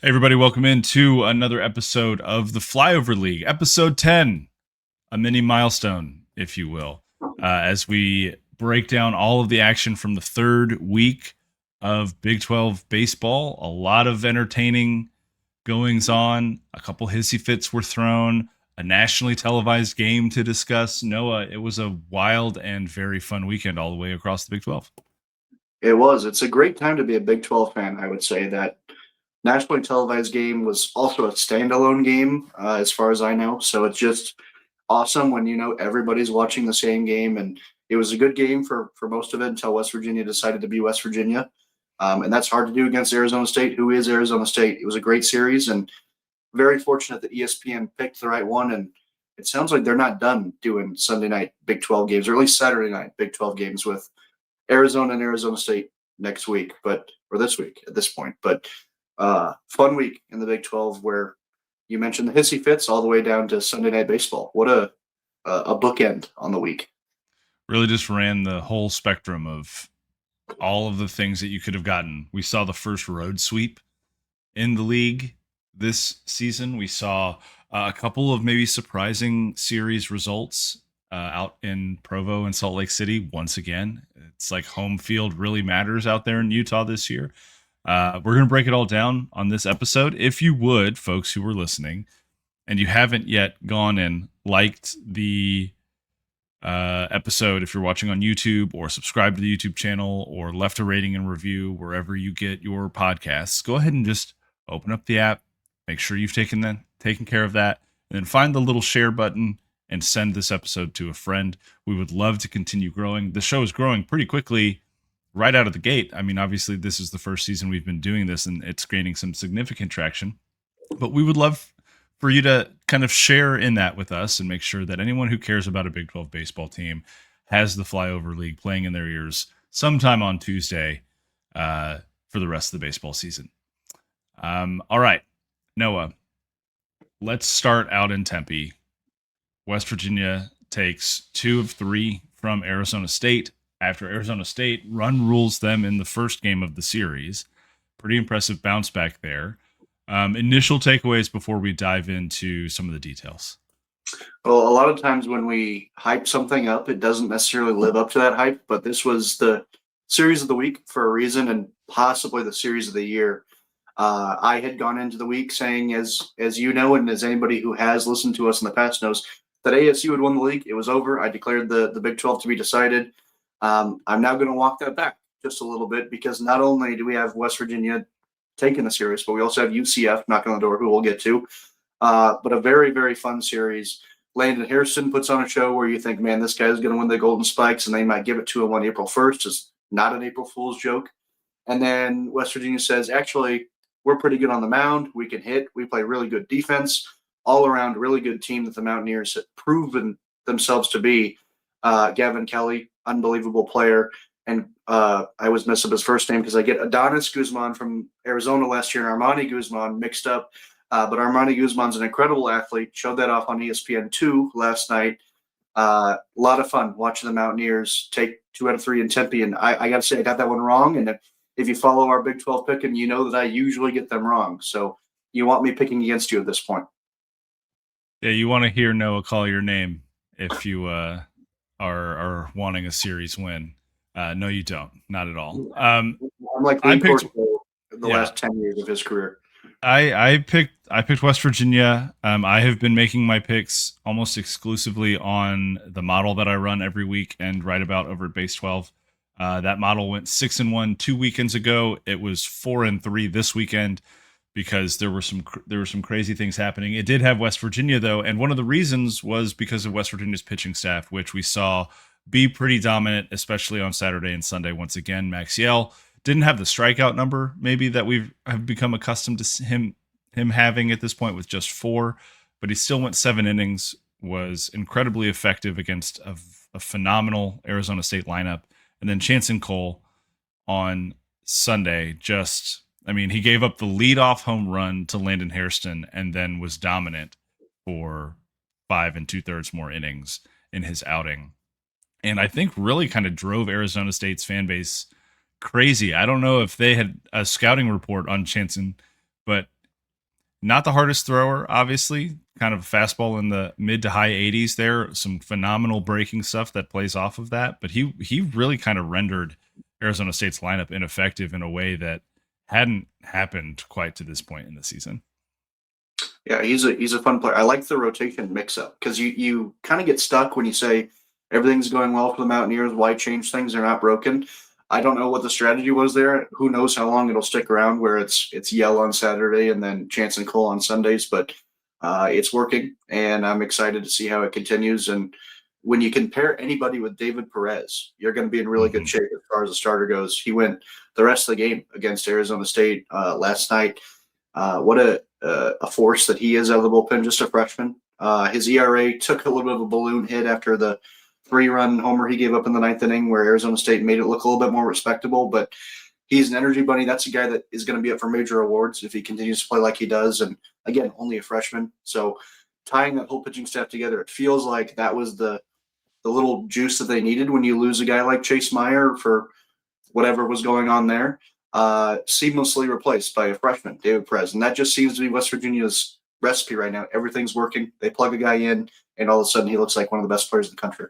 Hey everybody, welcome into another episode of the Flyover League, episode 10, a mini milestone, if you will, as we break down all of the action from the third week of Big 12 baseball. A lot of entertaining goings on, a couple hissy fits were thrown, a nationally televised game to discuss. Noah, it was a wild and very fun weekend all the way across the Big 12. It was. It's a great time to be a Big 12 fan, I would say. That nationally televised game was also a standalone game, as far as I know. So it's just awesome when everybody's watching the same game. And it was a good game for most of it until West Virginia decided to be West Virginia. And that's hard to do against Arizona State, who is Arizona State. It was a great series and very fortunate that ESPN picked the right one. And it sounds like they're not done doing Sunday night Big 12 games, or at least Saturday night Big 12 games with Arizona and Arizona State next week, or this week at this point. But fun week in the Big 12 where you mentioned the hissy fits all the way down to Sunday Night Baseball. What a bookend on the week. Really just ran the whole spectrum of all of the things that you could have gotten. We saw the first road sweep in the league this season. We saw a couple of maybe surprising series results out in Provo and Salt Lake City once again. It's like home field really matters out there in Utah this year. We're going to break it all down on this episode. If you would, folks who are listening, and you haven't yet gone and liked the episode, if you're watching on YouTube, or subscribe to the YouTube channel, or left a rating and review wherever you get your podcasts, go ahead and just open up the app, make sure you've taken care of that, and then find the little share button and send this episode to a friend. We would love to continue growing. The show is growing pretty quickly right out of the gate. I mean, obviously, this is the first season we've been doing this, and it's gaining some significant traction. But we would love for you to kind of share in that with us and make sure that anyone who cares about a Big 12 baseball team has the Flyover League playing in their ears sometime on Tuesday for the rest of the baseball season. All right, Noah, let's start out in Tempe. West Virginia takes 2 of 3 from Arizona State after Arizona State run rules them in the first game of the series. Pretty impressive bounce back there. Initial takeaways before we dive into some of the details. Well, a lot of times when we hype something up, it doesn't necessarily live up to that hype, but this was the series of the week for a reason and possibly the series of the year. I had gone into the week saying, as you know, and as anybody who has listened to us in the past knows, that ASU had won the league. It was over. I declared the Big 12 to be decided. I'm now going to walk that back just a little bit because not only do we have West Virginia taking the series, but we also have UCF knocking on the door, who we'll get to. But a very, very fun series. Landon Harrison puts on a show where you think, man, this guy's going to win the Golden Spikes, and they might give it to him on April 1st. It's not an April Fool's joke. And then West Virginia says, actually, we're pretty good on the mound. We can hit. We play really good defense. All around, really good team that the Mountaineers have proven themselves to be. Gavin Kelly, unbelievable player. And I always mess up his first name because I get Adonis Guzman from Arizona last year and Armani Guzman mixed up. But Armani Guzman's an incredible athlete. Showed that off on ESPN2 last night. A lot of fun watching the Mountaineers take 2 out of 3 in Tempe. And I got to say, I got that one wrong. And if you follow our Big 12 picking, you know that I usually get them wrong. So you want me picking against you at this point. Yeah, you want to hear Noah call your name if you are wanting a series win. No, you don't. Not at all. I'm like I Lee picked Corso in the yeah. last 10 years of his career. I picked West Virginia. I have been making my picks almost exclusively on the model that I run every week and write about over at Base 12. That model went 6-1 2 weekends ago. It was 4-3 this weekend because there were some crazy things happening. It did have West Virginia though, and one of the reasons was because of West Virginia's pitching staff, which we saw be pretty dominant, especially on Saturday and Sunday. Once again, Maxiel didn't have the strikeout number maybe that we have become accustomed to him having at this point with just 4, but he still went 7 innings, was incredibly effective against a phenomenal Arizona State lineup. And then Chanson Cole on Sunday he gave up the leadoff home run to Landon Hairston and then was dominant for 5 2/3 more innings in his outing. And I think really kind of drove Arizona State's fan base crazy. I don't know if they had a scouting report on Chanson, but Not the hardest thrower, obviously. Kind of a fastball in the mid to high 80s there. Some phenomenal breaking stuff that plays off of that. But he really kind of rendered Arizona State's lineup ineffective in a way that hadn't happened quite to this point in the season. Yeah, he's a fun player. I like the rotation mix up because you kind of get stuck when you say everything's going well for the Mountaineers. Why change things? They're not broken. I don't know what the strategy was there. Who knows how long it'll stick around? Where it's Yell on Saturday and then Chance and Cole on Sundays, but it's working, and I'm excited to see how it continues. And when you compare anybody with David Perez, you're going to be in really good Mm-hmm. shape as far as the starter goes. He went the rest of the game against Arizona State last night. What a force that he is out of the bullpen, just a freshman. His ERA took a little bit of a balloon hit after the 3-run homer he gave up in the ninth inning, where Arizona State made it look a little bit more respectable. But he's an energy bunny. That's a guy that is going to be up for major awards if he continues to play like he does. And again, only a freshman. So tying that whole pitching staff together, it feels like that was the little juice that they needed when you lose a guy like Chase Meyer for whatever was going on there, seamlessly replaced by a freshman, David Perez. And that just seems to be West Virginia's recipe right now. Everything's working. They plug a guy in, and all of a sudden he looks like one of the best players in the country.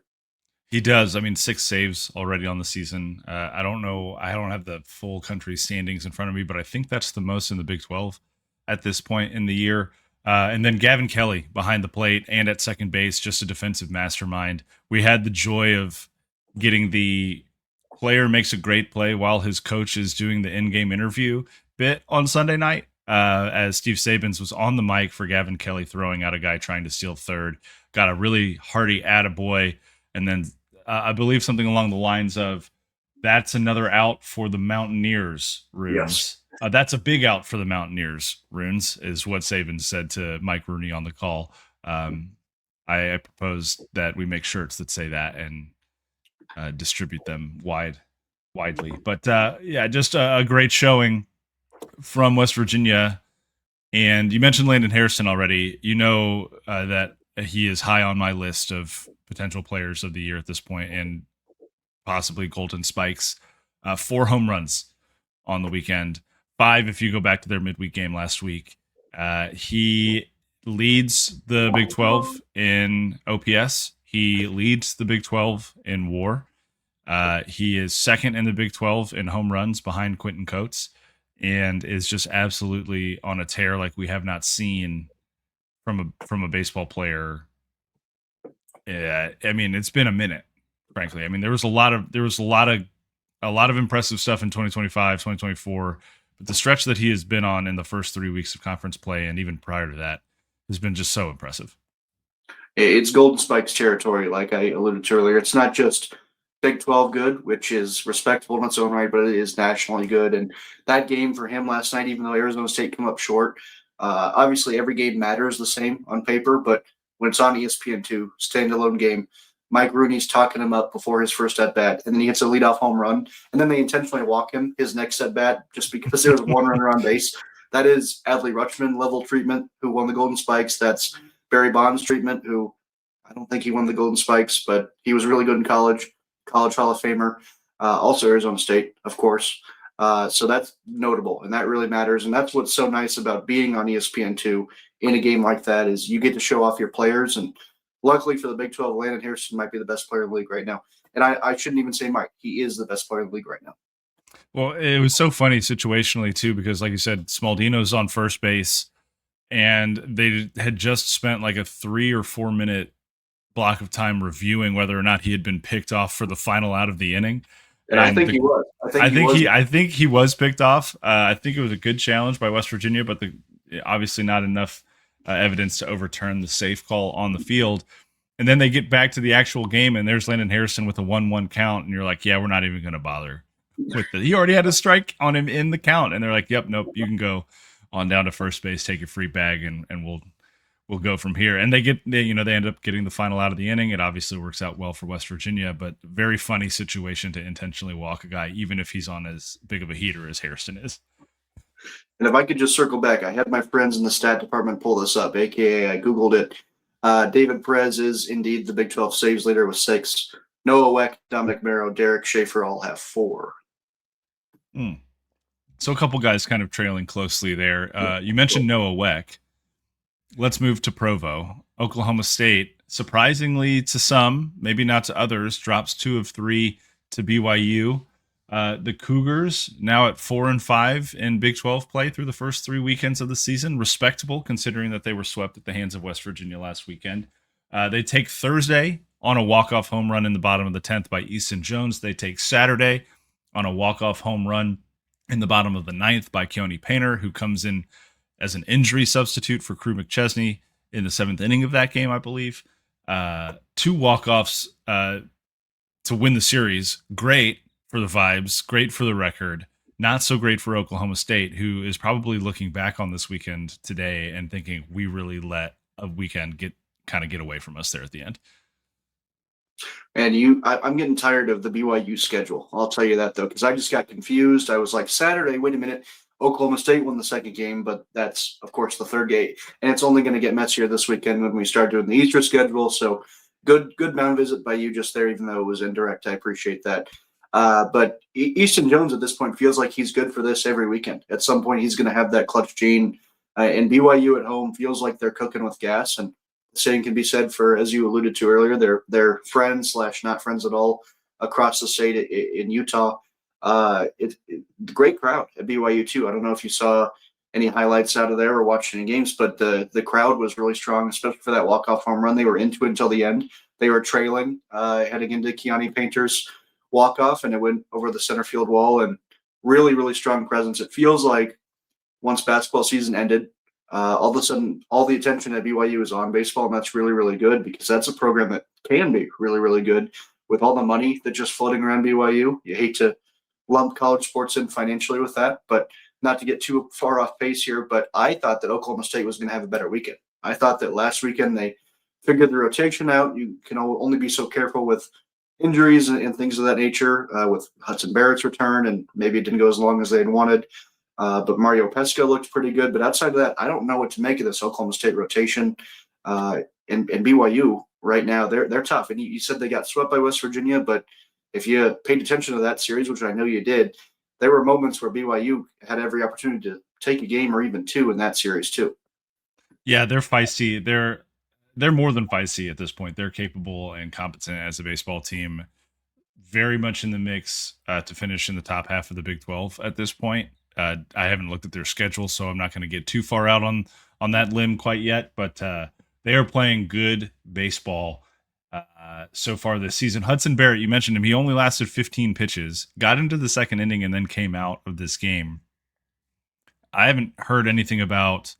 He does. I mean, 6 saves already on the season. I don't know. I don't have the full country standings in front of me, but I think that's the most in the Big 12 at this point in the year. And then Gavin Kelly behind the plate and at second base, just a defensive mastermind. We had the joy of getting the player makes a great play while his coach is doing the in-game interview bit on Sunday night. As Steve Sabins was on the mic for Gavin Kelly throwing out a guy trying to steal third, got a really hearty attaboy, and then I believe something along the lines of, "That's another out for the Mountaineers, Yes. Runes." That's a big out for the Mountaineers, Runes, is what Saban said to Mike Rooney on the call. I propose that we make shirts that say that and distribute them widely. But yeah, just a great showing from West Virginia. And you mentioned Landon Harrison already. You know that he is high on my list of potential players of the year at this point, and possibly Golden Spikes. 4 home runs on the weekend, 5 if you go back to their midweek game last week. He leads the Big 12 in OPS. He leads the Big 12 in WAR. He is second in the Big 12 in home runs behind Quentin Coates, and is just absolutely on a tear like we have not seen from a baseball player. I mean, it's been a minute, frankly. I mean, there was a lot of impressive stuff in 2025, 2024, but the stretch that he has been on in the first 3 weeks of conference play and even prior to that has been just so impressive. It's Golden Spikes territory, like I alluded to earlier. It's not just Big 12 good, which is respectable in its own right, but it is nationally good. And that game for him last night, even though Arizona State came up short, obviously every game matters the same on paper, but when it's on ESPN2, standalone game, Mike Rooney's talking him up before his first at bat, and then he hits a leadoff home run, and then they intentionally walk him his next at bat just because there was one runner on base. That is Adley Rutschman level treatment, who won the Golden Spikes. That's Barry Bonds treatment, who I don't think he won the Golden Spikes, but he was really good in college Hall of Famer, also Arizona State, of course. So that's notable, and that really matters. And that's what's so nice about being on ESPN2 in a game like that is you get to show off your players. And luckily for the Big 12, Landon Harrison might be the best player in the league right now. And I shouldn't even say Mike. He is the best player in the league right now. Well, it was so funny situationally too, because like you said, Smaldino's on first base, and they had just spent like a 3 or 4 minute block of time reviewing whether or not he had been picked off for the final out of the inning. And I think he was. I think he was picked off. I think it was a good challenge by West Virginia, but obviously not enough evidence to overturn the safe call on the field. And then they get back to the actual game, and there's Landon Harrison with a 1-1 count, and you're like, yeah, we're not even going to bother with it. He already had a strike on him in the count, and they're like, yep, nope, you can go on down to first base, take your free bag, and we'll go from here. And they end up getting the final out of the inning. It obviously works out well for West Virginia, but very funny situation to intentionally walk a guy, even if he's on as big of a heater as Hairston is. And if I could just circle back, I had my friends in the stat department pull this up, aka I Googled it. David Perez is indeed the Big 12 saves leader with 6. Noah Weck, Dominic Merrow, Derek Schaefer all have 4. So a couple guys kind of trailing closely there. You Cool. mentioned Noah Weck. Let's move to Provo. Oklahoma State, surprisingly to some, maybe not to others, drops 2 of 3 to BYU. The Cougars now at 4-5 in Big 12 play through the first 3 weekends of the season. Respectable considering that they were swept at the hands of West Virginia last weekend. They take Thursday on a walk-off home run in the bottom of the 10th by Easton Jones. They take Saturday on a walk-off home run in the bottom of the 9th by Keone Painter, who comes in as an injury substitute for Crew McChesney in the 7th inning of that game, I believe. 2 walk-offs to win the series. Great for the vibes, great for the record. Not so great for Oklahoma State, who is probably looking back on this weekend today and thinking we really let a weekend get away from us there at the end. And I'm getting tired of the BYU schedule. I'll tell you that though, because I just got confused. I was like, Saturday, wait a minute. Oklahoma State won the second game, but that's of course the third game, and it's only going to get messier this weekend when we start doing the Easter schedule. So good mound visit by you just there, even though it was indirect. I appreciate that. But Easton Jones at this point feels like he's good for this every weekend. At some point, he's going to have that clutch gene. And BYU at home feels like they're cooking with gas. And the same can be said for, as you alluded to earlier, they're friends / not friends at all across the state in Utah. Great crowd at BYU too. I don't know if you saw any highlights out of there or watched any games, but the crowd was really strong, especially for that walk-off home run. They were into it until the end. They were trailing heading into Keone Painter's walk-off, and it went over the center field wall, and really, really strong presence. It feels like once basketball season ended, all of a sudden, all the attention at BYU is on baseball, and that's really, really good because that's a program that can be really, really good with all the money that's just floating around BYU. You hate to lump college sports in financially with that, but not to get too far off pace here. But I thought that Oklahoma State was going to have a better weekend. I thought that last weekend they figured the rotation out. You can only be so careful with injuries and things of that nature with Hudson Barrett's return, and maybe it didn't go as long as they had wanted. But Mario Pesca looked pretty good. But outside of that, I don't know what to make of this Oklahoma State rotation. And BYU right now, they're tough. And you said they got swept by West Virginia, but if you paid attention to that series, which I know you did, there were moments where BYU had every opportunity to take a game or even two in that series too. Yeah, they're feisty. They're more than feisty at this point. They're capable and competent as a baseball team. Very much in the mix to finish in the top half of the Big 12 at this point. I haven't looked at their schedule, so I'm not going to get too far out on that limb quite yet. But they are playing good baseball so far this season. Hudson Barrett, you mentioned him. He only lasted 15 pitches, got into the 2nd inning, and then came out of this game. I haven't heard anything about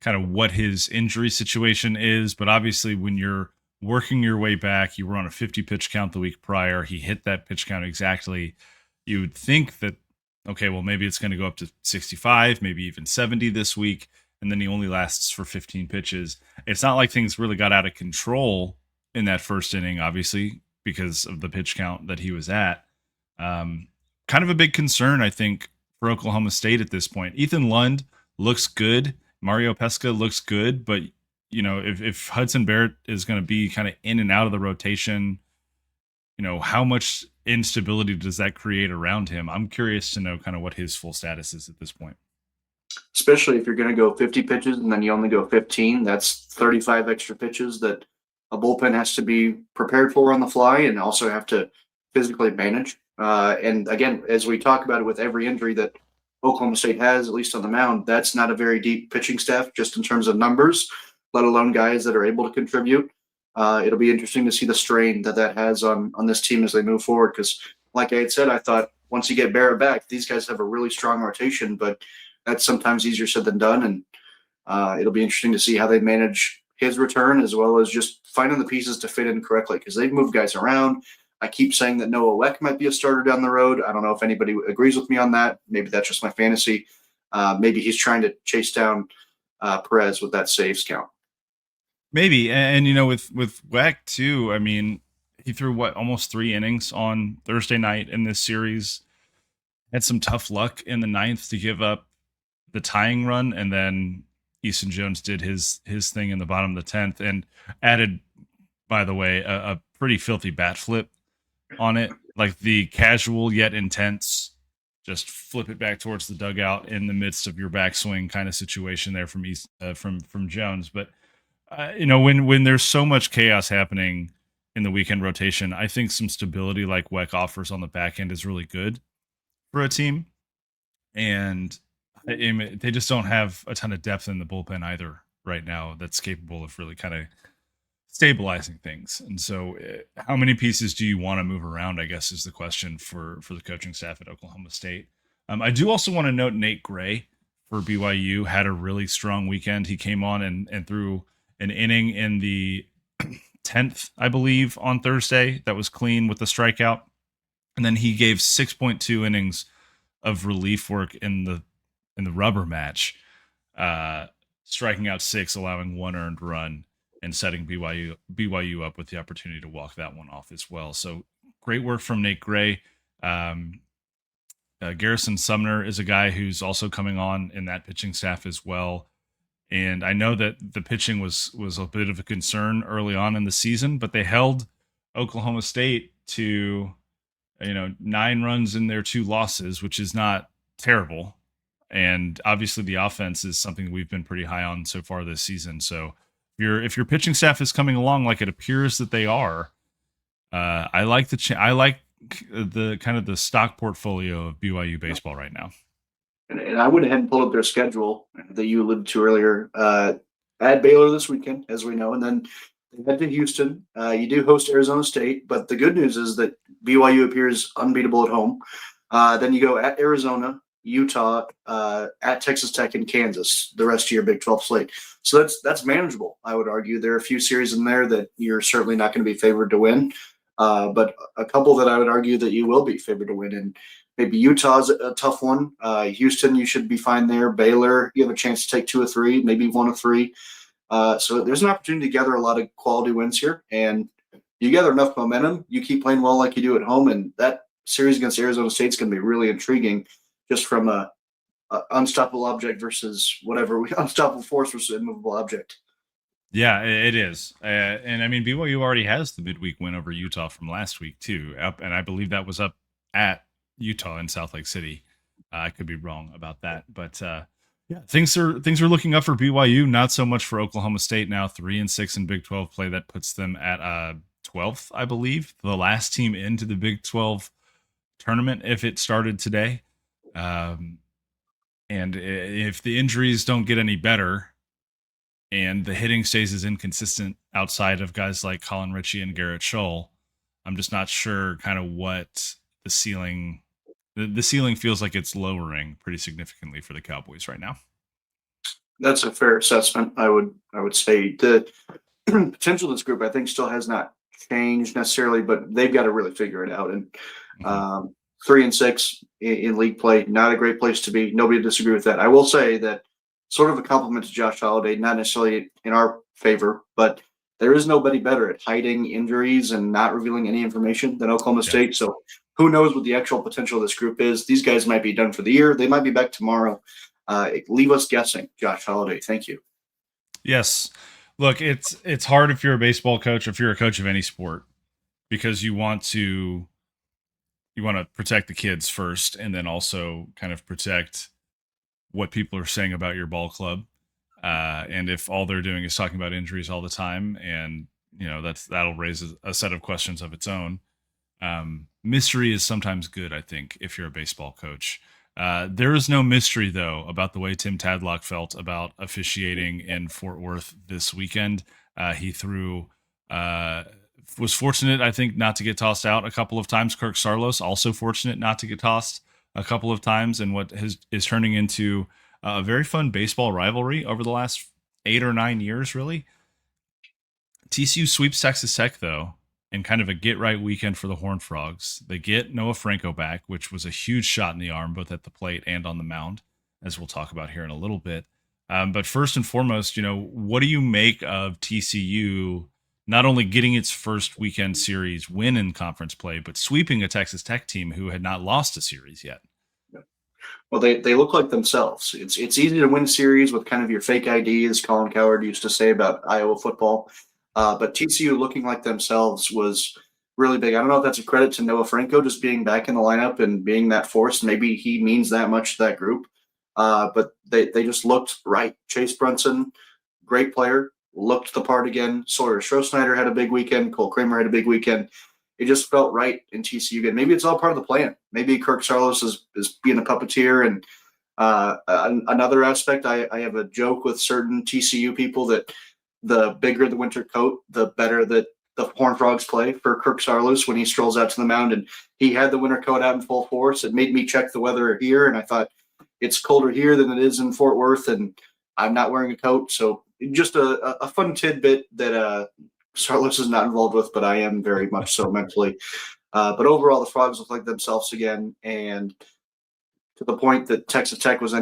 kind of what his injury situation is, but obviously when you're working your way back, you were on a 50 pitch count the week prior. He hit that pitch count exactly. You would think that, okay, well, maybe it's going to go up to 65, maybe even 70 this week. And then he only lasts for 15 pitches. It's not like things really got out of control in that 1st inning, obviously, because of the pitch count that he was at. Kind of a big concern, I think, for Oklahoma State at this point. Ethan Lund looks good. Mario Pesca looks good, but if Hudson Barrett is going to be kind of in and out of the rotation, how much instability does that create around him? I'm curious to know kind of what his full status is at this point. Especially if you're going to go 50 pitches and then you only go 15, that's 35 extra pitches that a bullpen has to be prepared for on the fly and also have to physically manage. And again, as we talk about it with every injury that Oklahoma State has, at least on the mound, that's not a very deep pitching staff just in terms of numbers, let alone guys that are able to contribute. It'll be interesting to see the strain that has on this team as they move forward. Because, like I had said, I thought once you get Barrett back, these guys have a really strong rotation, but that's sometimes easier said than done. And it'll be interesting to see how they manage his return as well as just finding the pieces to fit in correctly because they've moved guys around. I keep saying that Noah Weck might be a starter down the road. I don't know if anybody agrees with me on that. Maybe that's just my fantasy. Maybe he's trying to chase down Perez with that saves count. Maybe, and with Weck too. I mean, he threw almost 3 innings on Thursday night in this series. Had some tough luck in the 9th to give up the tying run, and then Easton Jones did his thing in the bottom of the 10th and added, by the way, a pretty filthy bat flip on it, like the casual yet intense just flip it back towards the dugout in the midst of your backswing kind of situation there from from Jones. But when there's so much chaos happening in the weekend rotation, I think some stability like Weck offers on the back end is really good for a team. And they just don't have a ton of depth in the bullpen either right now that's capable of really kind of stabilizing things. And so, how many pieces do you want to move around? I guess is the question for the coaching staff at Oklahoma State. I do also want to note Nate Gray for BYU had a really strong weekend. He came on and threw an inning in the 10th, I believe, on Thursday. That was clean with the strikeout, and then he gave 6.2 innings of relief work in the rubber match, striking out 6, allowing 1 earned run, and setting BYU up with the opportunity to walk that one off as well. So great work from Nate Gray. Garrison Sumner is a guy who's also coming on in that pitching staff as well. And I know that the pitching was a bit of a concern early on in the season, but they held Oklahoma State to 9 runs in their 2 losses, which is not terrible. And obviously the offense is something we've been pretty high on so far this season. So if your pitching staff is coming along like it appears that they are, I like the kind of the stock portfolio of BYU baseball right now. And I went ahead and pulled up their schedule that you alluded to earlier. At Baylor this weekend, as we know, and then they head to Houston. You do host Arizona State, but the good news is that BYU appears unbeatable at home. Then you go at Arizona, Utah, at Texas Tech, and Kansas the rest of your Big 12 slate. So that's manageable, I would argue. There are a few series in there that you're certainly not going to be favored to win, but a couple that I would argue that you will be favored to win. And maybe Utah's a tough one. Houston, you should be fine there. Baylor, you have a chance to take 2 or 3, maybe 1 or 3. So there's an opportunity to gather a lot of quality wins here, and you gather enough momentum, you keep playing well like you do at home, and that series against Arizona State is going to be really intriguing, just from a unstoppable object versus unstoppable force versus immovable object. Yeah, it is. And I mean, BYU already has the midweek win over Utah from last week too, and I believe that was up at Utah in South Lake City. I could be wrong about that, but yeah, things are looking up for BYU. Not so much for Oklahoma State now. 3-6 in Big 12 play. That puts them at 12th, I believe, the last team into the Big 12 tournament if it started today. And if the injuries don't get any better and the hitting stays as inconsistent outside of guys like Colin Ritchie and Garrett Scholl, I'm just not sure kind of what the ceiling feels like. It's lowering pretty significantly for the Cowboys right now. That's a fair assessment. I would say the potential of this group, I think, still has not changed necessarily, but they've got to really figure it out. And 3-6 in league play, not a great place to be. Nobody would disagree with that. I will say that sort of a compliment to Josh Holliday, not necessarily in our favor, but there is nobody better at hiding injuries and not revealing any information than Oklahoma State. So who knows what the actual potential of this group is? These guys might be done for the year. They might be back tomorrow. Leave us guessing, Josh Holliday. Thank you. Yes. Look, it's hard if you're a baseball coach, if you're a coach of any sport, because you want to protect the kids first, and then also kind of protect what people are saying about your ball club. And if all they're doing is talking about injuries all the time, and that'll raise a set of questions of its own. Mystery is sometimes good, I think, if you're a baseball coach. There is no mystery, though, about the way Tim Tadlock felt about officiating in Fort Worth this weekend. He was fortunate, I think, not to get tossed out a couple of times. Kirk Sarlos also fortunate not to get tossed a couple of times, and what is turning into a very fun baseball rivalry over the last 8 or 9 years, really. TCU sweeps Texas Tech, though, and kind of a get-right weekend for the Horned Frogs. They get Noah Franco back, which was a huge shot in the arm, both at the plate and on the mound, as we'll talk about here in a little bit. But first and foremost, what do you make of TCU not only getting its first weekend series win in conference play, but sweeping a Texas Tech team who had not lost a series yet? Well, they look like themselves. It's easy to win series with kind of your fake ID, as Colin Cowherd used to say about Iowa football. But TCU looking like themselves was really big. I don't know if that's a credit to Noah Franco just being back in the lineup and being that force. Maybe he means that much to that group. But they just looked right. Chase Brunson, great player, looked the part again. Sawyer Stroh had a big weekend. Cole Kramer had a big weekend. It just felt right in TCU again. Maybe it's all part of the plan. Maybe Kirk Saarloos is being a puppeteer. And another aspect, I have a joke with certain TCU people that the bigger the winter coat, the better that the Horned Frogs play for Kirk Saarloos when he strolls out to the mound. And he had the winter coat out in full force. It made me check the weather here, and I thought it's colder here than it is in Fort Worth, and I'm not wearing a coat. So just a fun tidbit that Saarloos is not involved with, but I am very much so mentally. But overall, the Frogs look like themselves again, and to the point that Texas Tech was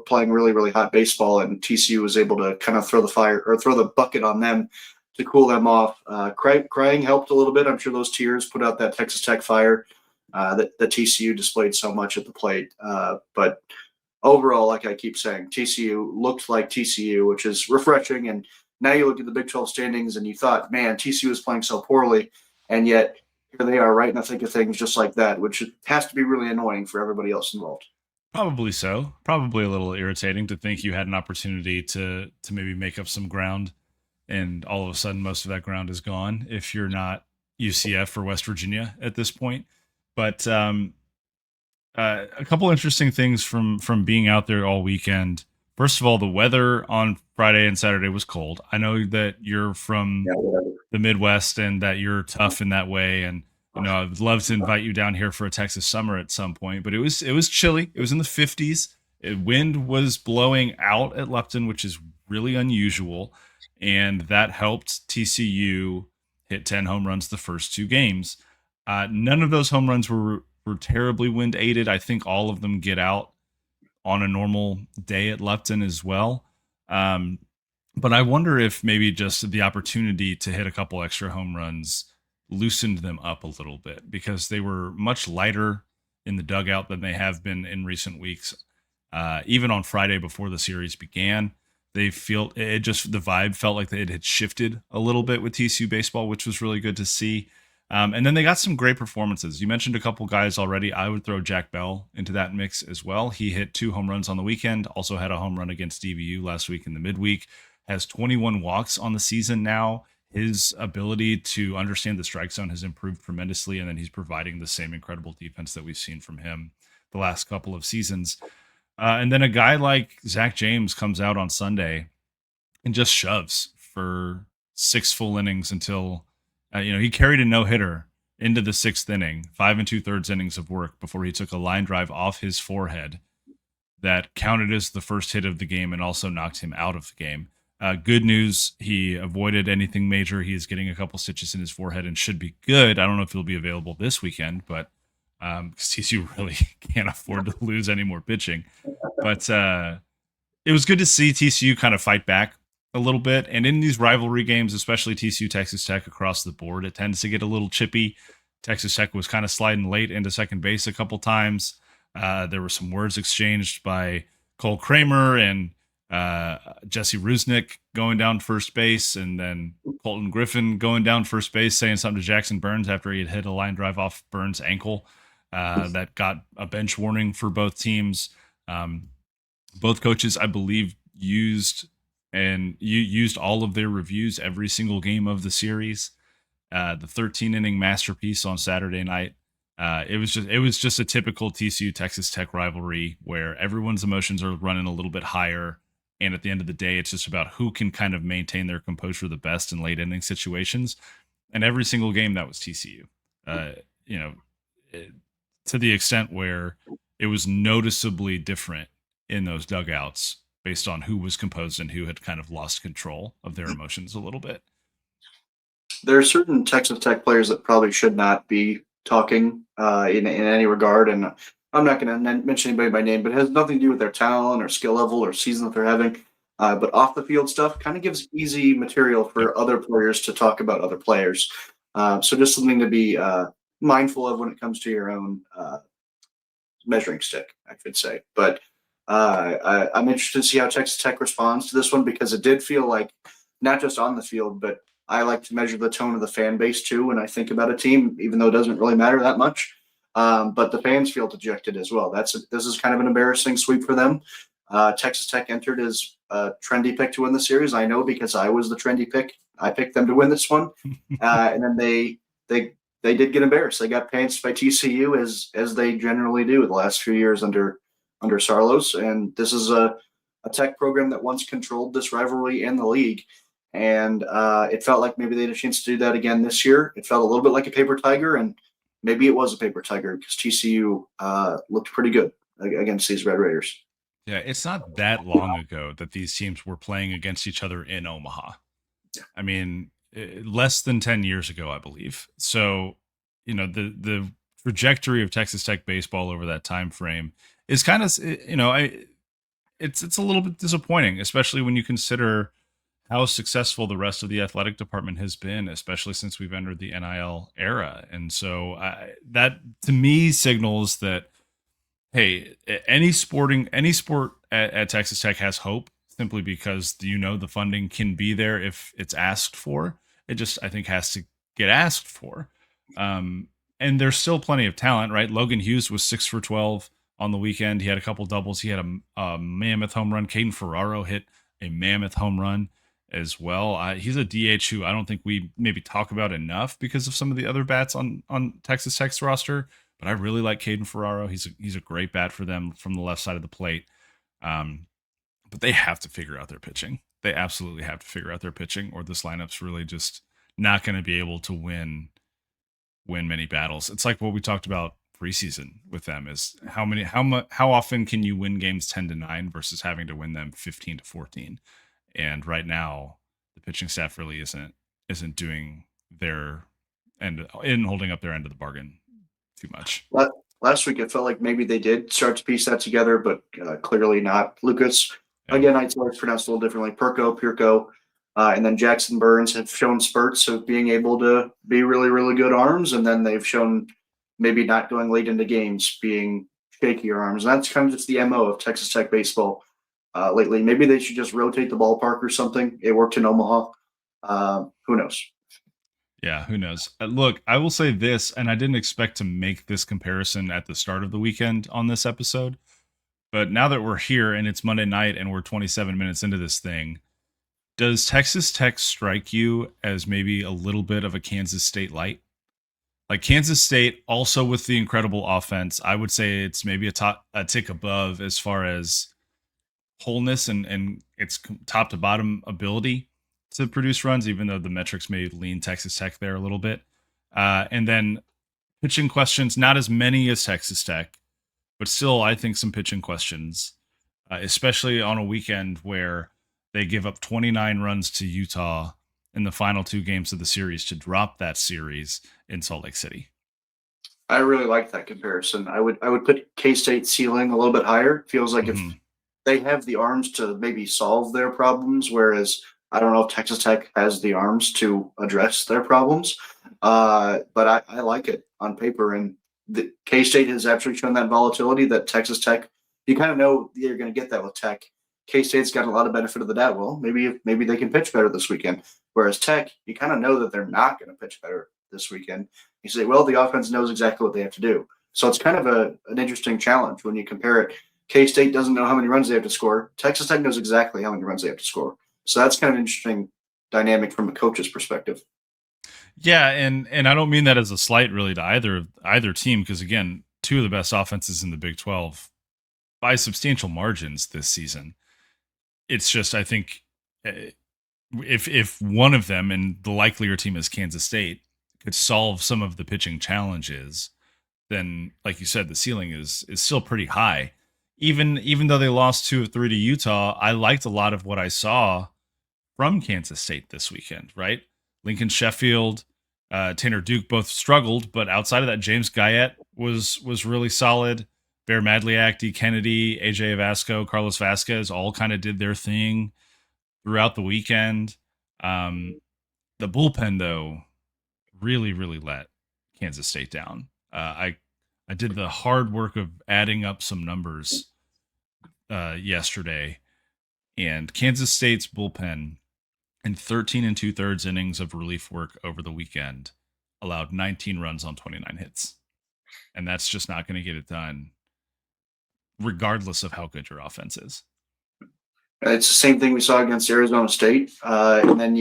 playing really, really hot baseball, and TCU was able to kind of throw the bucket on them to cool them off. Crying helped a little bit. I'm sure those tears put out that Texas Tech fire that TCU displayed so much at the plate. But overall, like I keep saying, TCU looked like TCU, which is refreshing. And now you look at the Big 12 standings and you thought, man, TCU is playing so poorly. And yet here they are right in the thick of things just like that, which has to be really annoying for everybody else involved. Probably so. Probably a little irritating to think you had an opportunity to maybe make up some ground, and all of a sudden most of that ground is gone if you're not UCF or West Virginia at this point. But a couple interesting things from being out there all weekend. First of all, the weather on Friday and Saturday was cold. I know that you're from the Midwest and that you're tough in that way, and I would love to invite you down here for a Texas summer at some point. But it was chilly. It was in the 50s. Wind was blowing out at Lupton, which is really unusual, and that helped TCU hit 10 home runs the first two games. None of those home runs were terribly wind aided. I think all of them get out on a normal day at Lupton as well. But I wonder if maybe just the opportunity to hit a couple extra home runs loosened them up a little bit, because they were much lighter in the dugout than they have been in recent weeks. Even on Friday before the series began, the vibe felt like it had shifted a little bit with TCU baseball, which was really good to see. And then they got some great performances. You mentioned a couple guys already. I would throw Jack Bell into that mix as well. He hit 2 home runs on the weekend, also had a home run against DBU last week in the midweek, has 21 walks on the season now. His ability to understand the strike zone has improved tremendously, and then he's providing the same incredible defense that we've seen from him the last couple of seasons. And then a guy like Zach James comes out on Sunday and just shoves for 6 full innings until he carried a no-hitter into the 6th inning, 5 2/3 innings of work before he took a line drive off his forehead that counted as the first hit of the game and also knocked him out of the game. Good news, he avoided anything major. He is getting a couple stitches in his forehead and should be good. I don't know if he'll be available this weekend, but TCU really can't afford to lose any more pitching. But it was good to see TCU kind of fight back a little bit. And in these rivalry games, especially TCU Texas Tech across the board, it tends to get a little chippy. Texas Tech was kind of sliding late into second base a couple times. There were some words exchanged by Cole Kramer and Jesse Rusnick going down first base, and then Colton Griffin going down first base saying something to Jackson Burns after he had hit a line drive off Burns' ankle that got a bench warning for both teams. Both coaches, I believe, used all of their reviews every single game of the series. The 13-inning masterpiece on Saturday night. It was just a typical TCU Texas Tech rivalry where everyone's emotions are running a little bit higher, and at the end of the day, it's just about who can kind of maintain their composure the best in late inning situations. And every single game that was TCU. To the extent where it was noticeably different in those dugouts based on who was composed and who had kind of lost control of their emotions a little bit. There are certain Texas Tech players that probably should not be talking in any regard, and I'm not going to mention anybody by name, but it has nothing to do with their talent or skill level or season that they're having. But off the field stuff kind of gives easy material for other players to talk about other players. So just something to be mindful of when it comes to your own measuring stick, I should say. But I'm interested to see how Texas Tech responds to this one, because it did feel like, not just on the field, but I like to measure the tone of the fan base too when I think about a team, even though it doesn't really matter that much. But the fans feel dejected as well. This is kind of an embarrassing sweep for them. Texas Tech entered as a trendy pick to win the series. I know because I was the trendy pick. I picked them to win this one, and then they they did get embarrassed. They got pantsed by TCU as they generally do the last few years under Sarlos. And this is a Tech program that once controlled this rivalry in the league. And it felt like maybe they had a chance to do that again this year. It felt a little bit like a paper tiger, and maybe it was a paper tiger because TCU looked pretty good against these Red Raiders. Yeah, it's not that long ago that these teams were playing against each other in Omaha. I mean, less than 10 years ago, I believe. So, the trajectory of Texas Tech baseball over that time frame is kind of, it's a little bit disappointing, especially when you consider how successful the rest of the athletic department has been, especially since we've entered the NIL era. And so that to me signals that, hey, any sport at Texas Tech has hope simply because the funding can be there if it's asked for. It just I think has to get asked for. And there's still plenty of talent, right? Logan Hughes was 6 for 12 on the weekend. He had a couple doubles. He had a mammoth home run. Caden Ferraro hit a mammoth home run as well. He's a DH who I don't think we maybe talk about enough because of some of the other bats on Texas Tech's roster. But I really like Caden Ferraro. He's a great bat for them from the left side of the plate. But they have to figure out their pitching. They absolutely have to figure out their pitching, or this lineup's really just not going to be able to win many battles. It's like what we talked about preseason with them is how often can you win games 10-9 versus having to win them 15-14. And right now, the pitching staff really isn't doing their end in holding up their end of the bargain too much. Last week, it felt like maybe they did start to piece that together, but clearly not. Lucas, Yeah. again, I always pronounced a little differently. Pirco, and then Jackson Burns have shown spurts of being able to be really, really good arms, and then they've shown maybe not going late into games, being shakier arms. And that's kind of just the MO of Texas Tech baseball lately. Maybe they should just rotate the ballpark or something. It worked in Omaha. Who knows? Yeah, who knows? Look, I will say this, and I didn't expect to make this comparison at the start of the weekend on this episode, but now that we're here and it's Monday night and we're 27 minutes into this thing, does Texas Tech strike you as maybe a little bit of a Kansas State light? Like Kansas State, also with the incredible offense, I would say it's maybe a tick above as far as wholeness and its top to bottom ability to produce runs, even though the metrics may lean Texas Tech there a little bit. And then pitching questions, not as many as Texas Tech, but still, I think some pitching questions, especially on a weekend where they give up 29 runs to Utah in the final two games of the series to drop that series in Salt Lake City. I really like that comparison. I would put K-State ceiling a little bit higher. Feels like if they have the arms to maybe solve their problems, whereas I don't know if Texas Tech has the arms to address their problems. But I like it on paper, and the K-State has actually shown that volatility that Texas Tech. You kind of know you're going to get that with Tech. K-State's got a lot of benefit of the doubt. Well, maybe they can pitch better this weekend. Whereas Tech, you kind of know that they're not going to pitch better this weekend. You say, well, the offense knows exactly what they have to do. So it's kind of an interesting challenge when you compare it. K-State doesn't know how many runs they have to score. Texas Tech knows exactly how many runs they have to score. So that's kind of an interesting dynamic from a coach's perspective. Yeah, and I don't mean that as a slight really to either team, because again, two of the best offenses in the Big 12 by substantial margins this season. It's just I think if one of them, and the likelier team is Kansas State, could solve some of the pitching challenges, then like you said, the ceiling is still pretty high. Even though they lost 2 of 3 to Utah, I liked a lot of what I saw from Kansas State this weekend, right? Lincoln Sheffield, Tanner Duke both struggled, but outside of that, James Guyette was really solid. Bear Madliak, D. Kennedy, AJ Vasco, Carlos Vasquez all kind of did their thing throughout the weekend. The bullpen, though, really, really let Kansas State down. I did the hard work of adding up some numbers yesterday, and Kansas State's bullpen in 13 and 2/3 innings of relief work over the weekend, allowed 19 runs on 29 hits. And that's just not going to get it done, regardless of how good your offense is. It's the same thing we saw against Arizona State, and then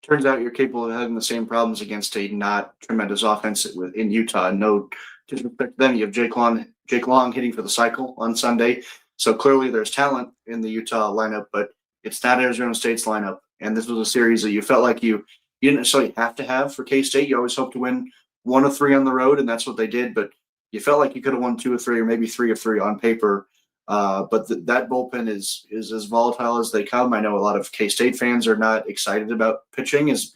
turns out you're capable of having the same problems against a not tremendous offense in Utah. No disrespect to them, you have Jake Long hitting for the cycle on Sunday, so clearly there's talent in the Utah lineup, but it's not Arizona State's lineup. And this was a series that you felt like you didn't necessarily have to have for K State. You always hope to win 1 of 3 on the road, and that's what they did. But you felt like you could have won 2 of 3 or maybe 3 of 3 on paper. But that bullpen is as volatile as they come. I know a lot of K State fans are not excited about pitching, is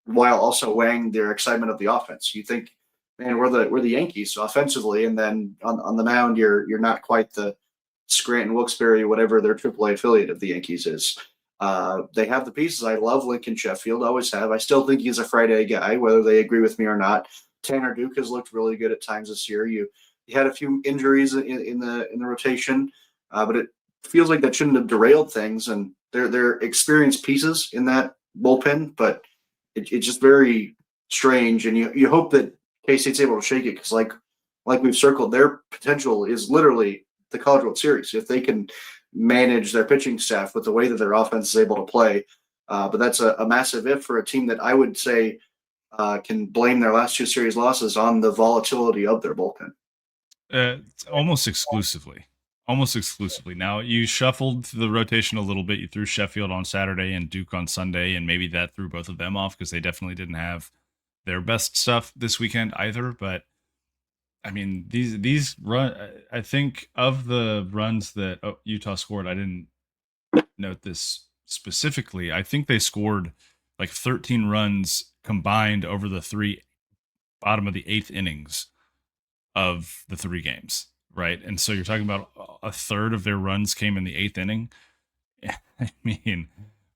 while also weighing their excitement of the offense. You think, man, we're the Yankees offensively, and then on the mound you're not quite the Scranton Wilkes-Barre, whatever their AAA affiliate of the Yankees is. They have the pieces. I love Lincoln Sheffield, always have. I still think he's a Friday guy, whether they agree with me or not. Tanner Duke has looked really good at times this year. You had a few injuries in the rotation, but it feels like that shouldn't have derailed things. And they're experienced pieces in that bullpen, but it's just very strange. And you hope that K State's able to shake it, because like we've circled, their potential is literally the College World Series if they can manage their pitching staff with the way that their offense is able to play. But that's a massive if for a team that I would say can blame their last 2 series losses on the volatility of their bullpen. Almost exclusively. Almost exclusively. Now, you shuffled the rotation a little bit. You threw Sheffield on Saturday and Duke on Sunday, and maybe that threw both of them off because they definitely didn't have their best stuff this weekend either. But I mean, these run. I think of the runs that Utah scored, I didn't note this specifically. I think they scored like 13 runs combined over the 3 bottom of the 8th innings of the 3 games, right? And so you're talking about a third of their runs came in the 8th inning. I mean,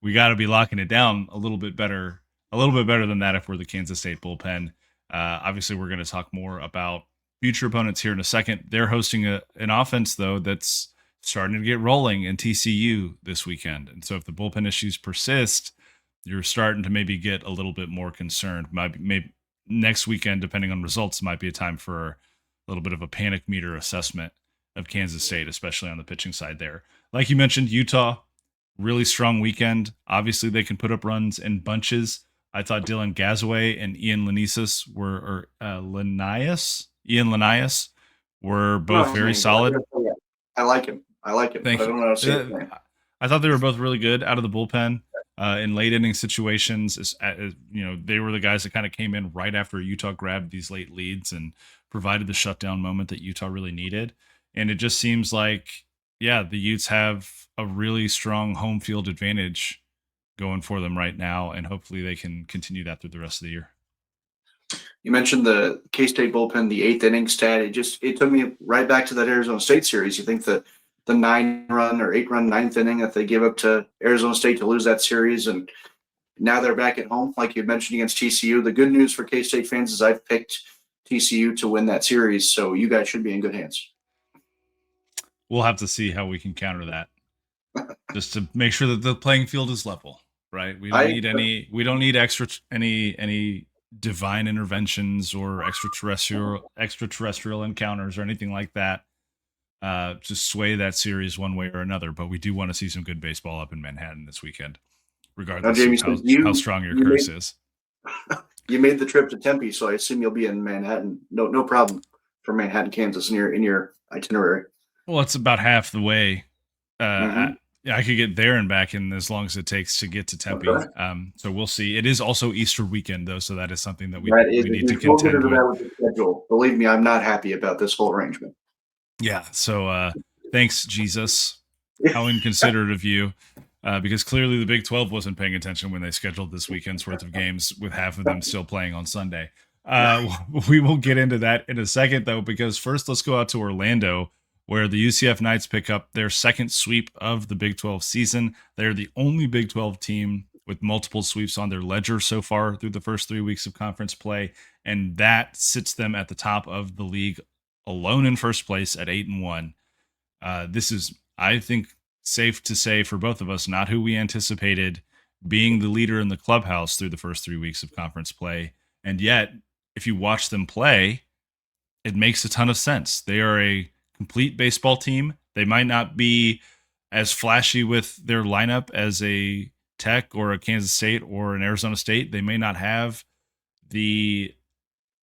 we got to be locking it down a little bit better than that if we're the Kansas State bullpen. Obviously, we're going to talk more about future opponents here in a second. They're hosting an offense, though, that's starting to get rolling in TCU this weekend. And so if the bullpen issues persist, you're starting to maybe get a little bit more concerned. Maybe next weekend, depending on results, might be a time for a little bit of a panic meter assessment of Kansas State, especially on the pitching side there. Like you mentioned, Utah, really strong weekend. Obviously, they can put up runs in bunches. I thought Dylan Gazaway and Ian Linnaeus were both very solid. I like him. Thank but I you. don't know how to say his name. I thought they were both really good out of the bullpen in late inning situations. They were the guys that kind of came in right after Utah grabbed these late leads and provided the shutdown moment that Utah really needed. And it just seems like, the Utes have a really strong home field advantage going for them right now, and hopefully they can continue that through the rest of the year. You mentioned the K-State bullpen, the 8th inning stat. It took me right back to that Arizona State series. You think the 9-run or 8-run 9th inning that they gave up to Arizona State to lose that series, and now they're back at home, like you mentioned, against TCU. The good news for K-State fans is I've picked TCU to win that series, so you guys should be in good hands. We'll have to see how we can counter that, just to make sure that the playing field is level, right? We don't need any divine interventions or extraterrestrial encounters or anything like that to sway that series one way or another. But we do want to see some good baseball up in Manhattan this weekend, regardless Jamie, of how strong your curse is. You made the trip to Tempe, so I assume you'll be in Manhattan. No problem for Manhattan, Kansas in your itinerary. Well, it's about half the way. I could get there and back in as long as it takes to get to Tempe. Okay. So we'll see. It is also Easter weekend, though, so that is something that we need to contend with. Schedule. Believe me, I'm not happy about this whole arrangement. Yeah. So thanks, Jesus. How inconsiderate of you. Because clearly the Big 12 wasn't paying attention when they scheduled this weekend's worth of games, with half of them still playing on Sunday. We will get into that in a second, though, because first let's go out to Orlando, where the UCF Knights pick up their second sweep of the Big 12 season. They're the only Big 12 team with multiple sweeps on their ledger so far through the first 3 weeks of conference play, and that sits them at the top of the league, alone in first place at 8-1. This is, I think, safe to say for both of us, not who we anticipated being the leader in the clubhouse through the first 3 weeks of conference play. And yet, if you watch them play, it makes a ton of sense. They are a complete baseball team. They might not be as flashy with their lineup as a Tech or a Kansas State or an Arizona State. They may not have the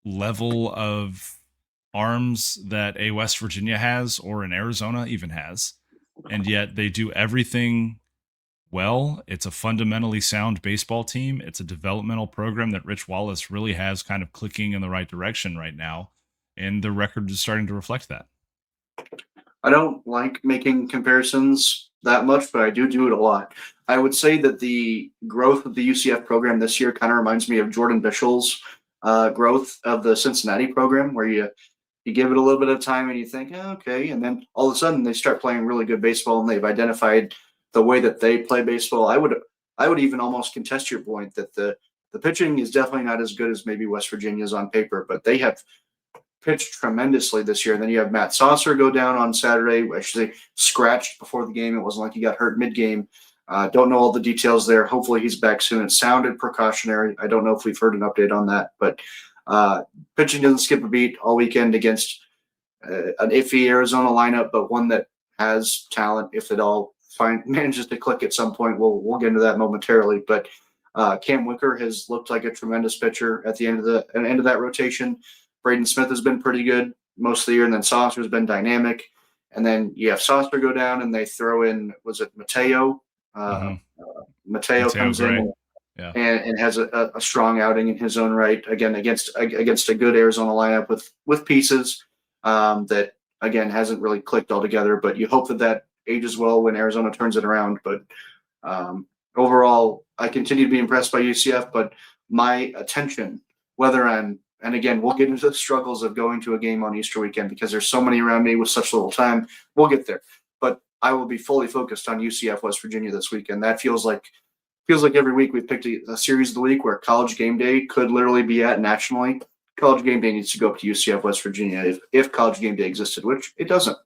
level of arms that a West Virginia has or an Arizona even has. And yet they do everything well. It's a fundamentally sound baseball team. It's a developmental program that Rich Wallace really has kind of clicking in the right direction right now. And the record is starting to reflect that. I don't like making comparisons that much, but I do it a lot. I would say that the growth of the UCF program this year kind of reminds me of Jordan Bischel's growth of the Cincinnati program, where you give it a little bit of time and you think, oh, okay, and then all of a sudden they start playing really good baseball and they've identified the way that they play baseball. I would even almost contest your point that the pitching is definitely not as good as maybe West Virginia's on paper, but they have pitched tremendously this year. And then you have Matt Saucer go down on Saturday. I should say scratched before the game. It wasn't like he got hurt mid-game. Don't know all the details there. Hopefully he's back soon. It sounded precautionary. I don't know if we've heard an update on that, but pitching doesn't skip a beat all weekend against an iffy Arizona lineup, but one that has talent if it all manages to click at some point. We'll get into that momentarily, but Cam Wicker has looked like a tremendous pitcher at the end of that rotation. Braden Smith has been pretty good most of the year, and then Saucer has been dynamic. And then you have Saucer go down, and they throw in, was it Mateo? Mateo comes Gray. in and has a strong outing in his own right, again against a good Arizona lineup with pieces that again hasn't really clicked altogether. But you hope that ages well when Arizona turns it around. But overall, I continue to be impressed by UCF. But my attention, and again, we'll get into the struggles of going to a game on Easter weekend because there's so many around me with such little time. We'll get there. But I will be fully focused on UCF West Virginia this weekend. That feels like every week we've picked a series of the week where College Game Day could literally be at nationally. College Game Day needs to go up to UCF West Virginia if College Game Day existed, which it doesn't.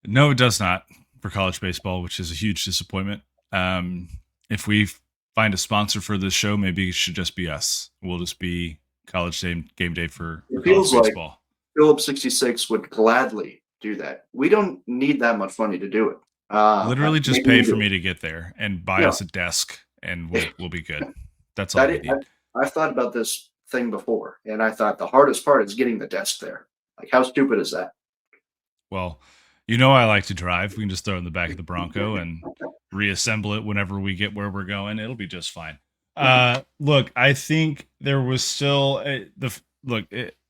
No, it does not for college baseball, which is a huge disappointment. If we find a sponsor for this show, maybe it should just be us. We'll just be College Game Day for college baseball. Like Phillips 66 would gladly do that. We don't need that much money to do it. Literally just pay for me to get there and buy us a desk, and we'll be good. That's all we need. I've thought about this thing before, and I thought the hardest part is getting the desk there. Like, how stupid is that? Well, I like to drive. We can just throw it in the back of the Bronco and reassemble it whenever we get where we're going. It'll be just fine. Look, I think there was still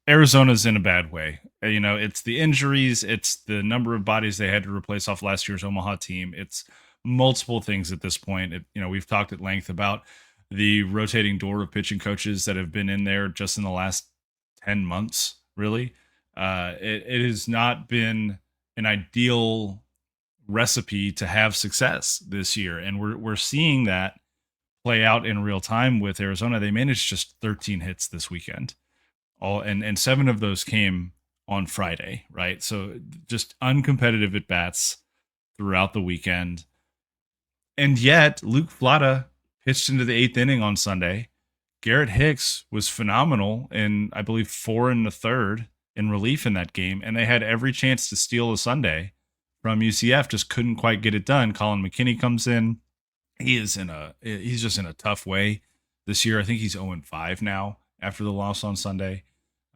Arizona's in a bad way. It's the injuries, it's the number of bodies they had to replace off last year's Omaha team. It's multiple things at this point. We've talked at length about the rotating door of pitching coaches that have been in there just in the last 10 months, really. It has not been an ideal recipe to have success this year, and we're seeing that play out in real time with Arizona. They managed just 13 hits this weekend, and 7 of those came on Friday, right? So just uncompetitive at bats throughout the weekend, and yet Luke Flata pitched into the 8th inning on Sunday. Garrett Hicks was phenomenal in, I believe, 4 1/3 in relief in that game, and they had every chance to steal a Sunday from UCF, just couldn't quite get it done. Colin McKinney comes in. He's just in a tough way this year. I think he's 0-5 now after the loss on Sunday.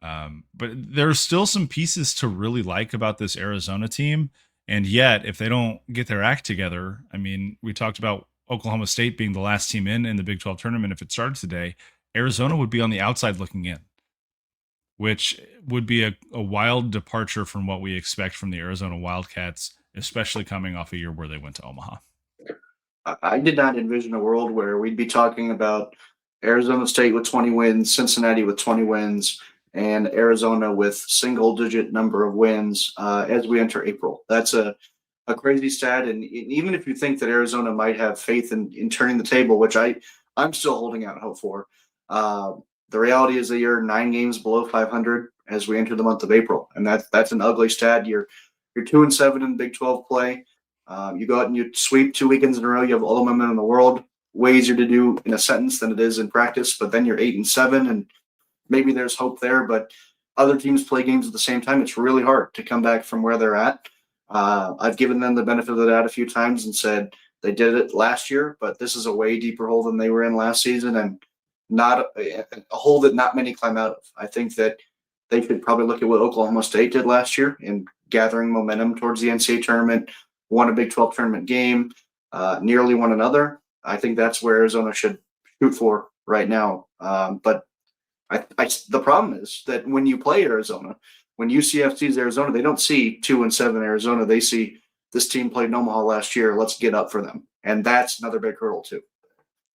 But there's still some pieces to really like about this Arizona team. And yet, if they don't get their act together, I mean, we talked about Oklahoma State being the last team in the Big 12 tournament. If it started today, Arizona would be on the outside looking in, which would be a wild departure from what we expect from the Arizona Wildcats, especially coming off a year where they went to Omaha. I did not envision a world where we'd be talking about Arizona State with 20 wins, Cincinnati with 20 wins, and Arizona with single-digit number of wins as we enter April. That's a crazy stat, and even if you think that Arizona might have faith in turning the table, which I'm still holding out hope for, the reality is that you're 9 games below 500 as we enter the month of April, and that's an ugly stat. You're 2-7 in Big 12 play. You go out and you sweep 2 weekends in a row. You have all the momentum in the world. Way easier to do in a sentence than it is in practice. But then you're 8-7, and maybe there's hope there. But other teams play games at the same time. It's really hard to come back from where they're at. I've given them the benefit of the doubt a few times and said they did it last year, but this is a way deeper hole than they were in last season, and not a hole that not many climb out of. I think that they should probably look at what Oklahoma State did last year in gathering momentum towards the NCAA tournament, won a Big 12 tournament game, nearly won another. I think that's where Arizona should shoot for right now. But the problem is that when you play Arizona, when UCF sees Arizona, they don't see 2-7 Arizona. They see this team played in Omaha last year. Let's get up for them, and that's another big hurdle too.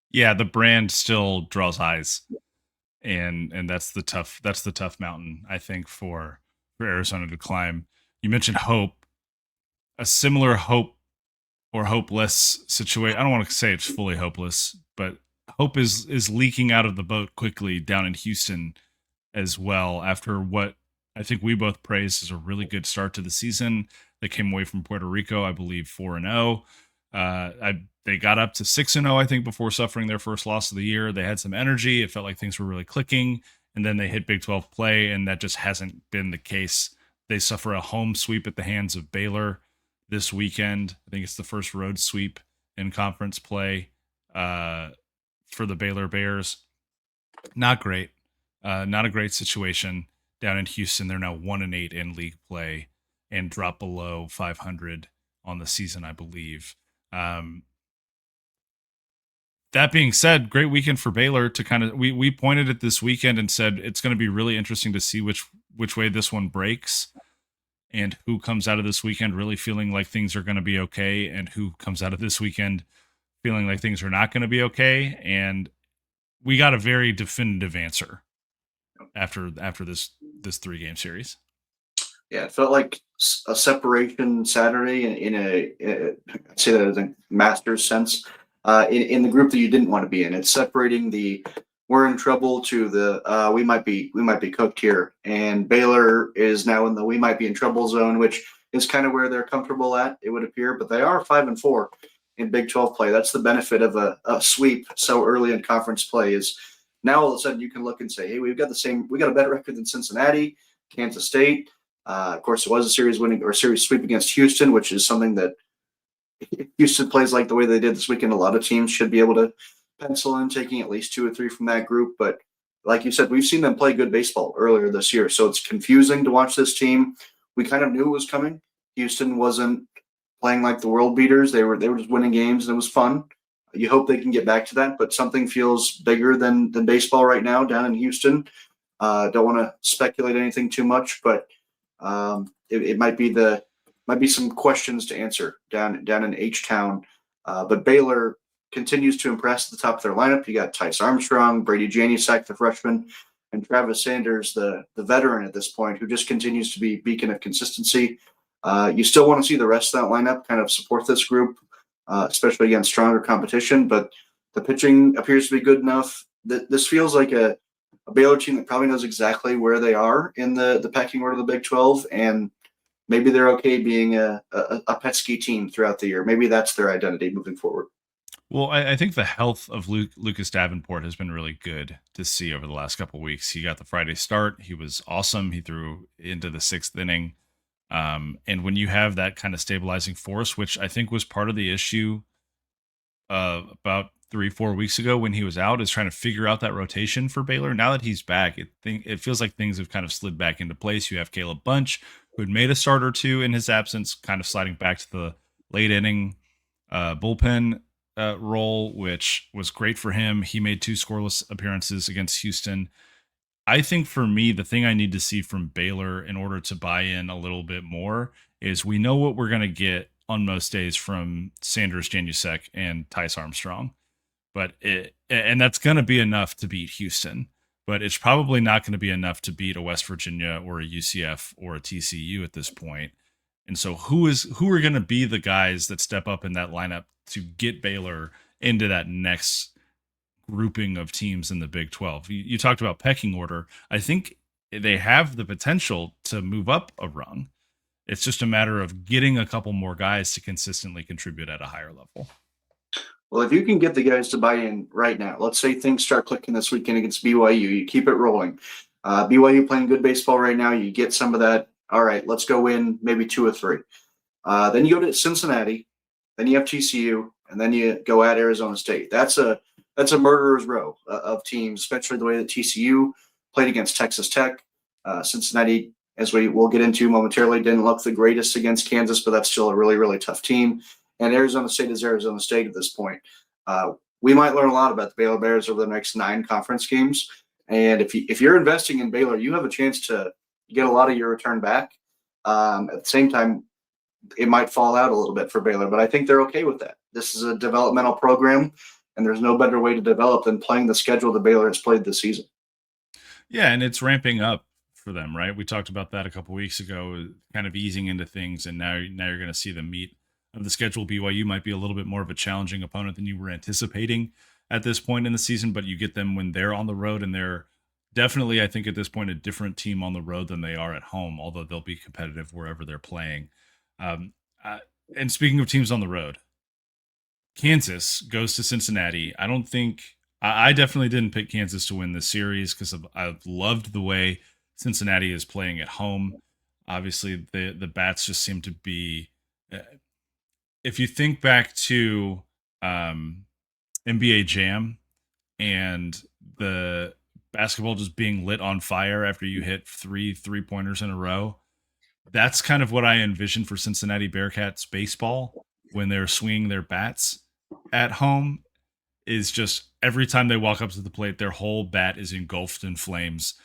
Yeah, the brand still draws eyes, and that's the tough mountain, I think, for Arizona to climb. You mentioned hope, a similar hope or hopeless situation. I don't want to say it's fully hopeless, but hope is leaking out of the boat quickly down in Houston as well, after what I think we both praised as a really good start to the season. They came away from Puerto Rico, I believe, 4-0. They got up to 6-0, I think, before suffering their first loss of the year. They had some energy. It felt like things were really clicking. And then they hit Big 12 play, and that just hasn't been the case. They suffer a home sweep at the hands of Baylor this weekend. I think it's the first road sweep in conference play for the Baylor Bears. Not great. Not a great situation down in Houston. They're now 1-8 in league play and drop below 500 on the season, I believe. That being said, great weekend for Baylor to kind of, we pointed at this weekend and said it's going to be really interesting to see which way this one breaks and who comes out of this weekend really feeling like things are going to be okay, and who comes out of this weekend feeling like things are not going to be okay. And we got a very definitive answer after this 3-game series. Yeah, it felt like a separation Saturday I'd say that as a master's sense, in the group that you didn't want to be in. It's separating the we're in trouble to the we might be cooked here, and Baylor is now in the we might be in trouble zone, which is kind of where they're comfortable at, it would appear. But they are 5-4 in Big 12 play. That's the benefit of a sweep so early in conference play. Is now all of a sudden you can look and say, hey, we got a better record than Cincinnati, Kansas State. Of course, it was a series winning or series sweep against Houston, which is something that if Houston plays like the way they did this weekend, a lot of teams should be able to pencil in taking at least 2 or 3 from that group. But like you said, we've seen them play good baseball earlier this year, so it's confusing to watch this team. We kind of knew it was coming. Houston wasn't playing like the world beaters. They were just winning games, and it was fun. You hope they can get back to that, but something feels bigger than baseball right now down in Houston. Don't want to speculate anything too much, but it might be some questions to answer down in H-Town. But Baylor continues to impress at the top of their lineup. You got Tice Armstrong, Brady Janusek, the freshman, and Travis Sanders, the veteran at this point, who just continues to be a beacon of consistency. You still want to see the rest of that lineup kind of support this group, especially against stronger competition. But the pitching appears to be good enough. This feels like a Baylor team that probably knows exactly where they are in the pecking order of the Big 12, and maybe they're okay being a Petsky team throughout the year. Maybe that's their identity moving forward. Well, I think the health of Lucas Davenport has been really good to see over the last couple of weeks. He got the Friday start. He was awesome. He threw into the 6th inning. And when you have that kind of stabilizing force, which I think was part of the issue about 3-4 weeks ago when he was out, is trying to figure out that rotation for Baylor. Now that he's back, it feels like things have kind of slid back into place. You have Caleb Bunch, who had made a start or two in his absence, kind of sliding back to the late inning bullpen role, which was great for him. He made 2 scoreless appearances against Houston. I think for me, the thing I need to see from Baylor in order to buy in a little bit more is we know what we're going to get on most days from Sanders Janusek and Tice Armstrong. And that's going to be enough to beat Houston, but it's probably not going to be enough to beat a West Virginia or a UCF or a TCU at this point. And so who are going to be the guys that step up in that lineup to get Baylor into that next grouping of teams in the Big 12? You talked about pecking order. I think they have the potential to move up a rung. It's just a matter of getting a couple more guys to consistently contribute at a higher level. Well, if you can get the guys to buy in right now, let's say things start clicking this weekend against BYU, you keep it rolling. BYU playing good baseball right now. You get some of that. All right, let's go win maybe 2 or 3. Then you go to Cincinnati, then you have TCU, and then you go at Arizona State. That's a murderer's row of teams, especially the way that TCU played against Texas Tech. Cincinnati, as we will get into momentarily, didn't look the greatest against Kansas, but that's still a really, really tough team. And Arizona State is Arizona State at this point. We might learn a lot about the Baylor Bears over the next 9 conference games. And if you're investing in Baylor, you have a chance to get a lot of your return back. At the same time, it might fall out a little bit for Baylor, but I think they're okay with that. This is a developmental program, and there's no better way to develop than playing the schedule that Baylor has played this season. Yeah, and it's ramping up for them, right? We talked about that a couple weeks ago, kind of easing into things, and now you're going to see the meat of the schedule. BYU might be a little bit more of a challenging opponent than you were anticipating at this point in the season, but you get them when they're on the road, and they're definitely, I think, at this point, a different team on the road than they are at home, although they'll be competitive wherever they're playing. Um, uh, and speaking of teams on the road, Kansas goes to Cincinnati. I definitely didn't pick Kansas to win this series because I've loved the way Cincinnati is playing at home. Obviously, the bats just seem to be. If you think back to NBA Jam and the basketball just being lit on fire after you hit 3 3-pointers in a row, that's kind of what I envision for Cincinnati Bearcats baseball when they're swinging their bats at home. Is just every time they walk up to the plate, their whole bat is engulfed in flames,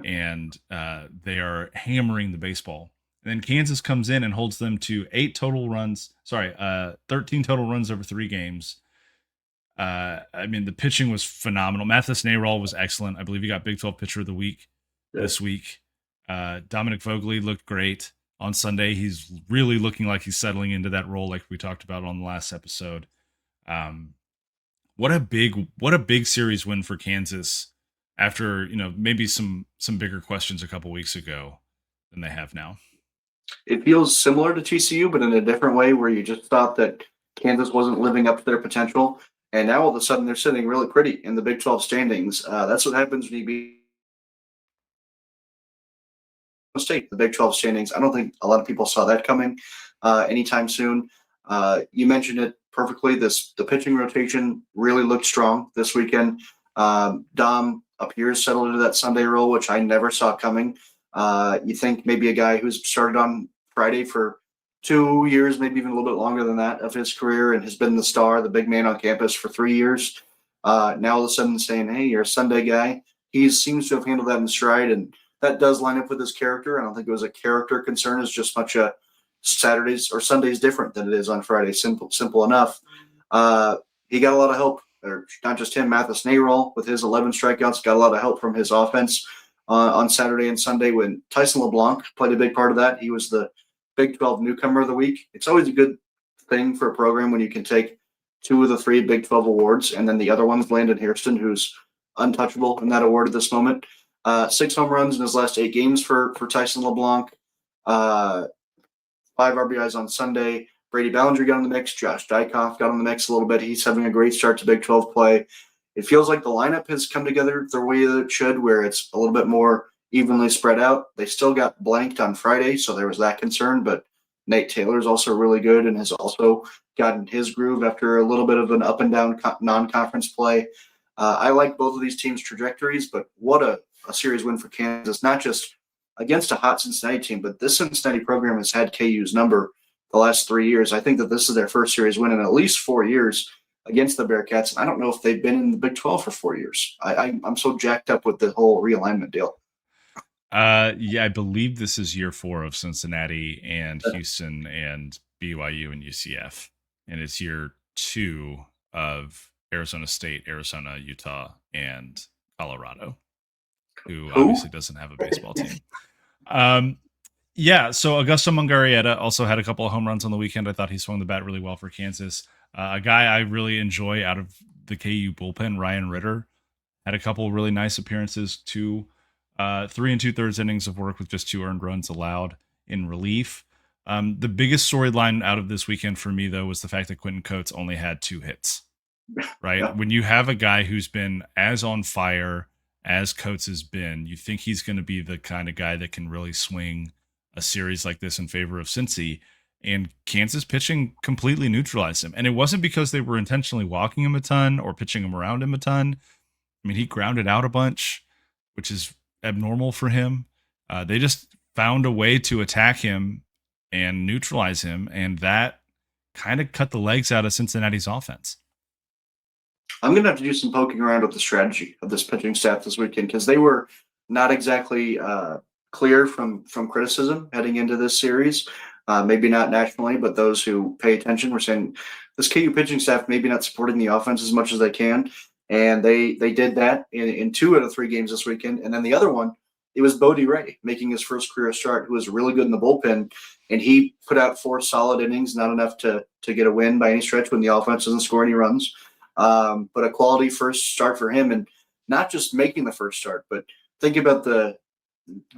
and they are hammering the baseball. And then Kansas comes in and holds them to 13 total runs over 3 games. I mean, the pitching was phenomenal. Mathis Nayrol was excellent. I believe he got Big 12 Pitcher of the Week this week. Dominic Vogley looked great on Sunday. He's really looking like he's settling into that role, like we talked about on the last episode. What a big series win for Kansas after, maybe some bigger questions a couple weeks ago than they have now. It feels similar to TCU, but in a different way, where you just thought that Kansas wasn't living up to their potential, and now all of a sudden they're sitting really pretty in the Big 12 standings. That's what happens when you beat State, the Big 12 standings. I don't think a lot of people saw that coming anytime soon. You mentioned it perfectly. The pitching rotation really looked strong this weekend. Dom appears settled into that Sunday role, which I never saw coming. You think maybe a guy who's started on Friday for 2 years, maybe even a little bit longer than that of his career, and has been the star, the big man on campus for 3 years. Now all of a sudden saying, "Hey, you're a Sunday guy." He seems to have handled that in stride, and that does line up with his character. I don't think it was a character concern as just much a Saturdays or Sundays different than it is on Friday. Simple enough. He got a lot of help, or not just him. Mathis Nayrol with his 11 strikeouts got a lot of help from his offense on Saturday and Sunday. When Tyson LeBlanc played a big part of that, he was the Big 12 newcomer of the week. It's always a good thing for a program when you can take 2 of the 3 Big 12 awards, and then the other one's Landon Hairston, who's untouchable in that award at this moment. 6 home runs in his last 8 games for Tyson LeBlanc. 5 RBIs on Sunday. Brady Ballinger got in the mix. Josh Dykoff got in the mix a little bit. He's having a great start to Big 12 play. It feels like the lineup has come together the way that it should, where it's a little bit more evenly spread out. They still got blanked on Friday, so there was that concern, but Nate Taylor's also really good and has also gotten his groove after a little bit of an up and down non-conference play. I like both of these teams' trajectories, but what a series win for Kansas, not just against a hot Cincinnati team, but this Cincinnati program has had KU's number the last 3 years. I think that this is their first series win in at least 4 years against the Bearcats. I don't know if they've been in the Big 12 for 4 years. I'm so jacked up with the whole realignment deal. Yeah, I believe this is year 4 of Cincinnati and Houston and BYU and UCF, and it's year 2 of Arizona State, Arizona, Utah, and Colorado, who obviously doesn't have a baseball team. Yeah, so Augusto Mungarieta also had a couple of home runs on the weekend. I thought he swung the bat really well for Kansas. A guy I really enjoy out of the KU bullpen, Ryan Ritter, had a couple of really nice appearances too. 3 2/3 innings of work with just 2 earned runs allowed in relief. The biggest storyline out of this weekend for me, though, was the fact that Quentin Coates only had 2 hits. Right? Yeah. When you have a guy who's been as on fire as Coates has been, you think he's going to be the kind of guy that can really swing a series like this in favor of Cincy. And Kansas pitching completely neutralized him. And it wasn't because they were intentionally walking him a ton or pitching him around him a ton. I mean, he grounded out a bunch, which is abnormal for him. They just found a way to attack him and neutralize him. And that kind of cut the legs out of Cincinnati's offense. I'm going to have to do some poking around with the strategy of this pitching staff this weekend because they were not exactly clear from criticism heading into this series. Maybe not nationally, but those who pay attention were saying this KU pitching staff maybe not supporting the offense as much as they can, and they did that in 2 out of 3 games this weekend. And then the other one, it was Bodie Ray making his first career start, who was really good in the bullpen, and he put out 4 solid innings, not enough to get a win by any stretch when the offense doesn't score any runs. But a quality first start for him, and not just making the first start, but think about the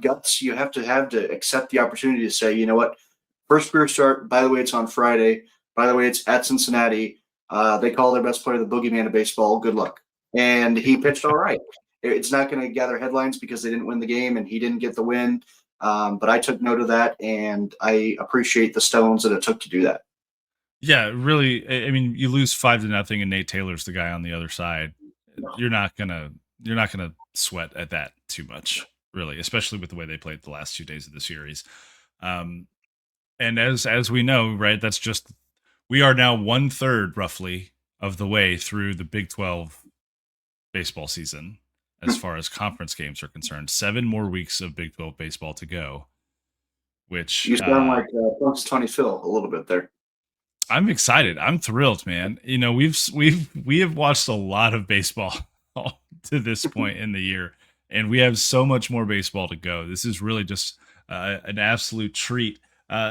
guts you have to accept the opportunity to say, you know what, first career start. By the way, it's on Friday. By the way, it's at Cincinnati. They call their best player the boogeyman of baseball. Good luck. And he pitched all right. It's not going to gather headlines because they didn't win the game and he didn't get the win. But I took note of that, and I appreciate the stones that it took to do that. Yeah, really. I mean, you lose 5-0, and Nate Taylor's the guy on the other side. You're not gonna sweat at that too much, really, especially with the way they played the last 2 days of the series. And as we know, right, that's just we are now 1/3 roughly of the way through the Big 12 baseball season as far as conference games are concerned. 7 more weeks of Big 12 baseball to go. Which You sound like Tony Phil a little bit there. I'm excited. I'm thrilled, man. You know, we have watched a lot of baseball to this point in the year, and we have so much more baseball to go. This is really just an absolute treat.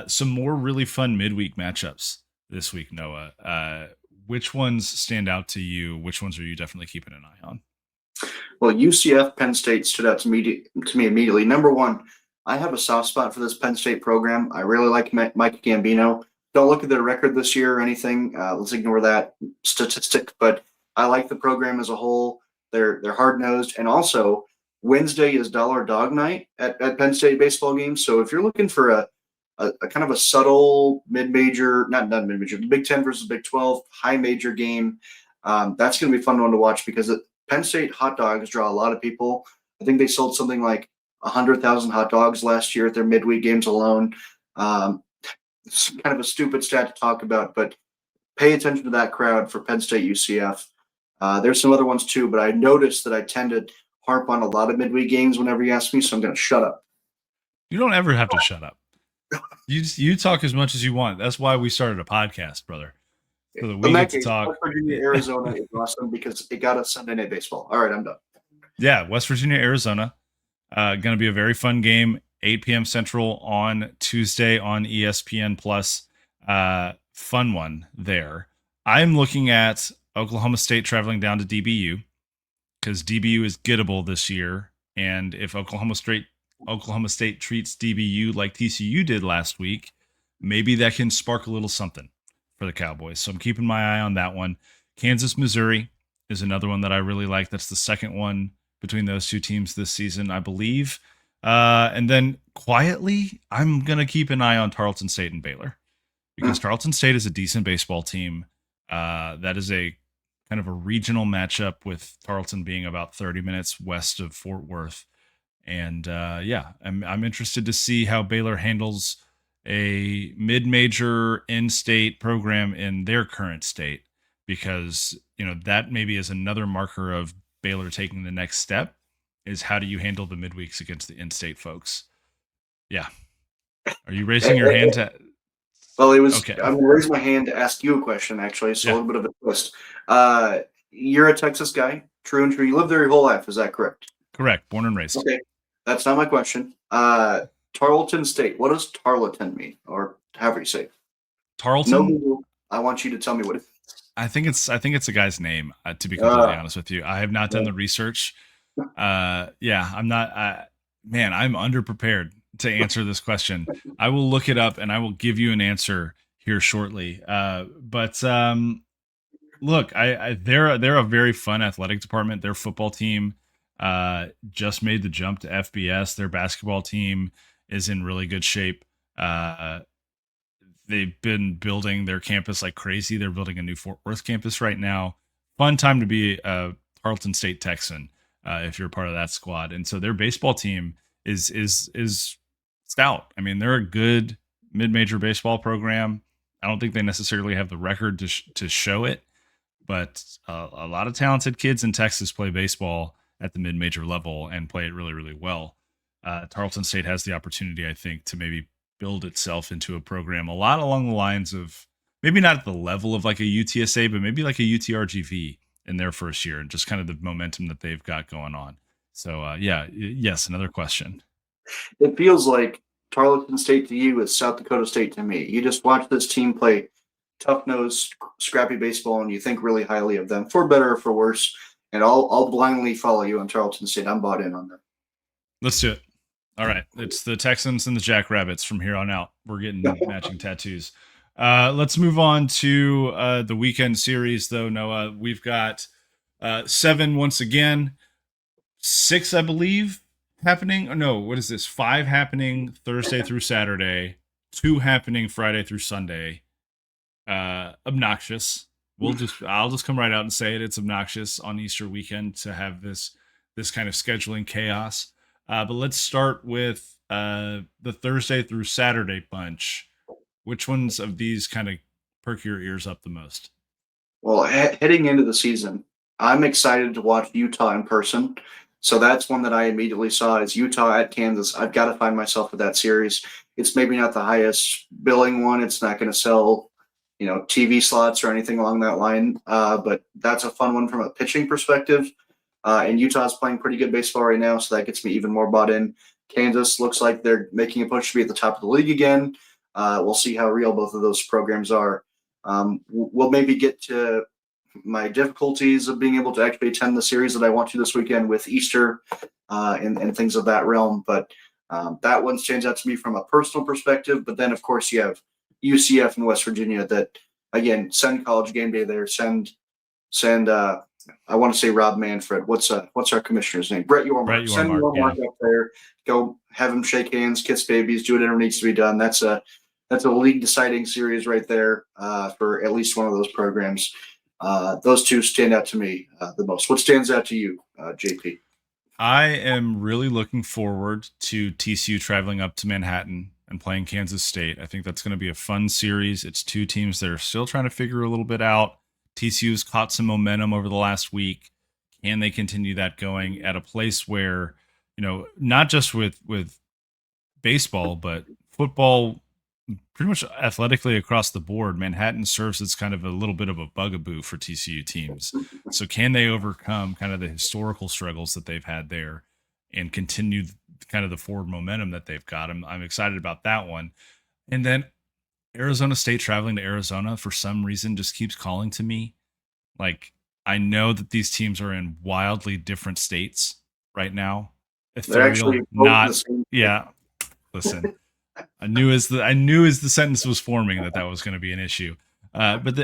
Some more really fun midweek matchups this week, Noah. Which ones stand out to you? Which ones are you definitely keeping an eye on? Well, UCF Penn State stood out to me immediately. Number one, I have a soft spot for this Penn State program. I really like Mike Gambino. Don't look at their record this year or anything. Let's ignore that statistic. But I like the program as a whole. They're hard nosed, and also Wednesday is Dollar Dog Night at Penn State baseball games. So if you're looking for a kind of a subtle mid-major, not mid-major, Big 10 versus Big 12 high major game, that's going to be a fun one to watch because Penn State hot dogs draw a lot of people. I think they sold something like 100,000 hot dogs last year at their midweek games alone. It's kind of a stupid stat to talk about, but pay attention to that crowd for Penn State UCF. There's some other ones too, but I noticed that I tend to harp on a lot of midweek games whenever you ask me, so I'm going to shut up. You don't ever have to shut up. You talk as much as you want. That's why we started a podcast, brother. So that we get to talk. West Virginia, Arizona is awesome because it got us Sunday Night Baseball. All right, I'm done. Yeah, West Virginia, Arizona. Going to be a very fun game. 8 p.m. Central on Tuesday on ESPN Plus. Fun one there. I'm looking at Oklahoma State traveling down to DBU because DBU is gettable this year. And if Oklahoma State treats DBU like TCU did last week, maybe that can spark a little something for the Cowboys. So I'm keeping my eye on that one. Kansas, Missouri is another one that I really like. That's the second one between those two teams this season, I believe. And then quietly, I'm going to keep an eye on Tarleton State and Baylor because Tarleton State is a decent baseball team. That is a kind of a regional matchup with Tarleton being about 30 minutes west of Fort Worth. And I'm interested to see how Baylor handles a mid-major in-state program in their current state because, you know, that maybe is another marker of Baylor taking the next step is how do you handle the midweeks against the in-state folks? Yeah. Are you raising your hand to... Well, it was okay. I'm going to raise my hand to ask you a question, actually. So a little bit of a twist. You're a Texas guy, true and true. You lived there your whole life. Is that correct? Correct. Born and raised. Okay. That's not my question. Tarleton State. What does Tarleton mean? Or however you say it. Tarleton? No, I want you to tell me what it is. I think it's a guy's name, to be completely honest with you. I have not done the research. I'm not, I'm underprepared to answer this question. I will look it up and I will give you an answer here shortly. Look, they're a very fun athletic department. Their football team just made the jump to FBS. Their basketball team is in really good shape. They've been building their campus like crazy. They're building a new Fort Worth campus right now. Fun time to be a Tarleton State Texan if you're part of that squad. And so their baseball team is stout. I mean, they're a good mid-major baseball program. I don't think they necessarily have the record to show it, but a lot of talented kids in Texas play baseball at the mid-major level and play it really, really well. Tarleton State has the opportunity, I think, to maybe build itself into a program a lot along the lines of maybe not at the level of like a UTSA, but maybe like a UTRGV in their first year and just kind of the momentum that they've got going on. So, yes, another question. It feels like Tarleton State to you is South Dakota State to me. You just watch this team play tough-nosed, scrappy baseball, and you think really highly of them, for better or for worse. And I'll blindly follow you on Tarleton State. I'm bought in on them. Let's do it. All right. It's the Texans and the Jackrabbits from here on out. We're getting matching tattoos. Let's move on to the weekend series, though, Noah. We've got 7 once again, 6, I believe, happening. Oh, no, what is this? 5 happening Thursday through Saturday, 2 happening Friday through Sunday. Obnoxious. I'll just come right out and say it. It's obnoxious on Easter weekend to have this kind of scheduling chaos. But let's start with the Thursday through Saturday bunch. Which ones of these kind of perk your ears up the most? Well, heading into the season, I'm excited to watch Utah in person. So that's one that I immediately saw is Utah at Kansas. I've got to find myself with that series. It's maybe not the highest billing one. It's not going to sell, TV slots or anything along that line. But that's a fun one from a pitching perspective. And Utah's playing pretty good baseball right now, so that gets me even more bought in. Kansas looks like they're making a push to be at the top of the league again. We'll see how real both of those programs are. We'll maybe get to my difficulties of being able to actually attend the series that I want to this weekend with Easter and things of that realm. But that one stands out to me from a personal perspective. But then, of course, you have UCF and West Virginia that, again, send College Game Day there. Send. I want to say Rob Manfred. What's our commissioner's name? Brett Yormark. Send Yormark up there. Go have him shake hands, kiss babies, do whatever needs to be done. That's a league deciding series right there for at least one of those programs. Those two stand out to me the most. What stands out to you, JP? I am really looking forward to TCU traveling up to Manhattan and playing Kansas State. I think that's going to be a fun series. It's 2 teams that are still trying to figure a little bit out. TCU's caught some momentum over the last week. Can they continue that going at a place where, not just with baseball, but football, pretty much athletically across the board, Manhattan serves as kind of a little bit of a bugaboo for TCU teams. So can they overcome kind of the historical struggles that they've had there and continue kind of the forward momentum that they've got? I'm excited about that one. And then Arizona State traveling to Arizona for some reason just keeps calling to me. Like, I know that these teams are in wildly different states right now. They're actually not, yeah. Listen, I knew as the sentence was forming that was going to be an issue. But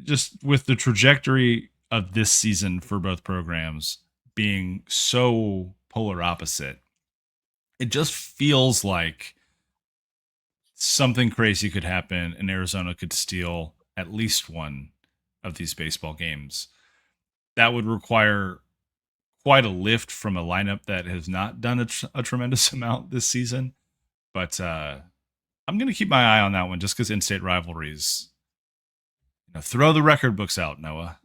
just with the trajectory of this season for both programs being so polar opposite, it just feels like something crazy could happen and Arizona could steal at least one of these baseball games. That would require quite a lift from a lineup that has not done a tremendous amount this season. But I'm going to keep my eye on that one just because in-state rivalries. Throw the record books out, Noah.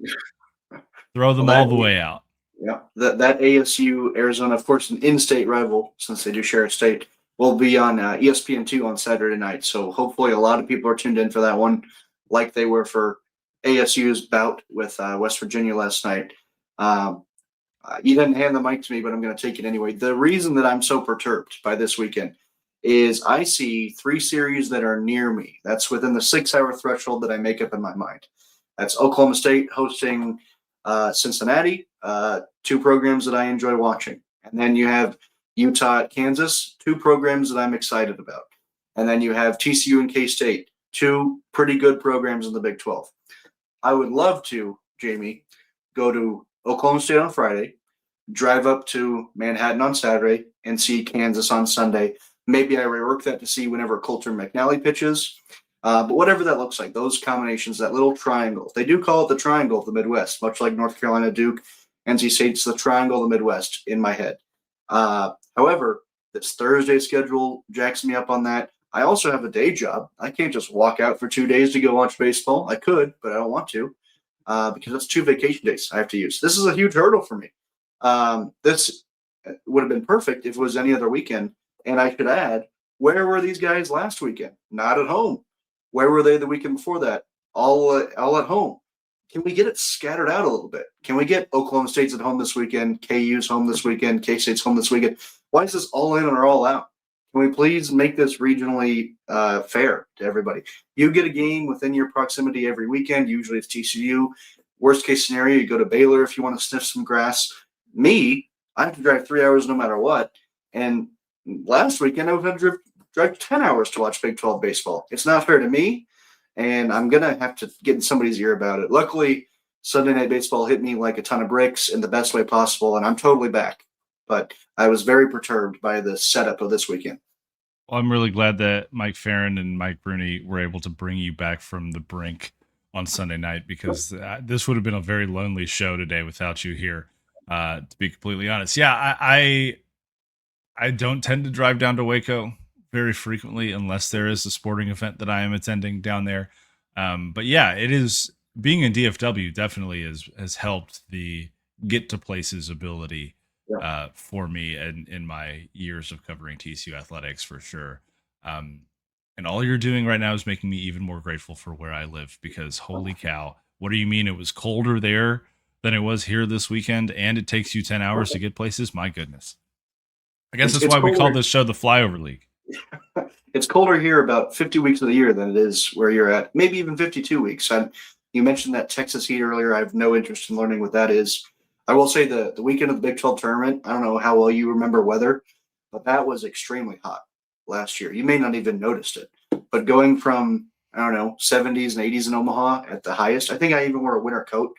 Throw them all the way out. Yeah, that ASU Arizona, of course, an in-state rival since they do share a state, will be on ESPN2 on Saturday night. So hopefully a lot of people are tuned in for that one, like they were for ASU's bout with West Virginia last night. You didn't hand the mic to me, but I'm going to take it anyway. The reason that I'm so perturbed by this weekend is I see 3 series that are near me. That's within the 6-hour threshold that I make up in my mind. That's Oklahoma State hosting Cincinnati, 2 programs that I enjoy watching. And then you have Utah at Kansas, two programs that I'm excited about. And then you have TCU and K-State, two pretty good programs in the Big 12. I would love to, Jamie, go to Oklahoma State on Friday, drive up to Manhattan on Saturday, and see Kansas on Sunday. Maybe I rework that to see whenever Coulter McNally pitches. But whatever that looks like, those combinations, that little triangle. They do call it the triangle of the Midwest, much like North Carolina, Duke, NC State's the triangle of the Midwest in my head. However, this Thursday schedule jacks me up on that. I also have a day job. I can't just walk out for 2 days to go watch baseball. I could, but I don't want to because that's 2 vacation days I have to use. This is a huge hurdle for me. This would have been perfect if it was any other weekend. And I should add, where were these guys last weekend? Not at home. Where were they the weekend before that? All at home. Can we get it scattered out a little bit? Can we get Oklahoma State's at home this weekend, KU's home this weekend, K-State's home this weekend? Why is this all in or all out? Can we please make this regionally fair to everybody? You get a game within your proximity every weekend. Usually it's TCU. Worst case scenario, you go to Baylor if you want to sniff some grass. Me, I have to drive 3 hours no matter what. And last weekend, I had to drive 10 hours to watch Big 12 baseball. It's not fair to me, and I'm going to have to get in somebody's ear about it. Luckily, Sunday Night Baseball hit me like a ton of bricks in the best way possible, and I'm totally back. But I was very perturbed by the setup of this weekend. Well, I'm really glad that Mike Farron and Mike Bruni were able to bring you back from the brink on Sunday night, because this would have been a very lonely show today without you here, to be completely honest. Yeah, I don't tend to drive down to Waco very frequently unless there is a sporting event that I am attending down there. But yeah, it is, being in DFW definitely has helped the get to places ability for me and in my years of covering TCU athletics, for sure. And all you're doing right now is making me even more grateful for where I live, because holy cow, what do you mean it was colder there than it was here this weekend, and it takes you 10 hours to get places? My goodness. I guess that's why we call this show the Flyover League. It's colder here about 50 weeks of the year than it is where you're at, maybe even 52 weeks. And you mentioned that Texas heat earlier. I have no interest in learning what that is. I will say the weekend of the Big 12 tournament, I don't know how well you remember weather, but that was extremely hot last year. You may not even noticed it, but going from, I don't know, 70s and 80s in Omaha at the highest, I think I even wore a winter coat,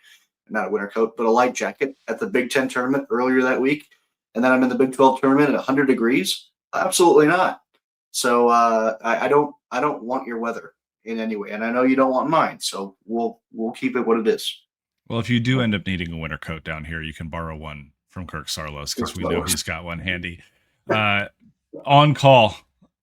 not a winter coat, but a light jacket at the Big 10 tournament earlier that week. And then I'm in the Big 12 tournament at 100 degrees. Absolutely not. So I don't want your weather in any way, and I know you don't want mine. So we'll keep it what it is. Well, if you do end up needing a winter coat down here, you can borrow one from Kirk Sarlos, because we know he's got one handy. On call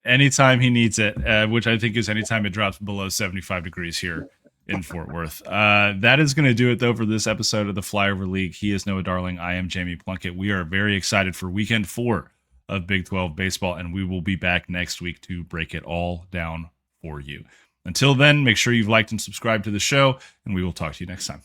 anytime he needs it, which I think is anytime it drops below 75 degrees here in Fort Worth. That is going to do it, though, for this episode of the Flyover League. He is Noah Darling. I am Jamie Plunkett. We are very excited for weekend 4 of Big 12 baseball, and we will be back next week to break it all down for you. Until then, make sure you've liked and subscribed to the show, and we will talk to you next time.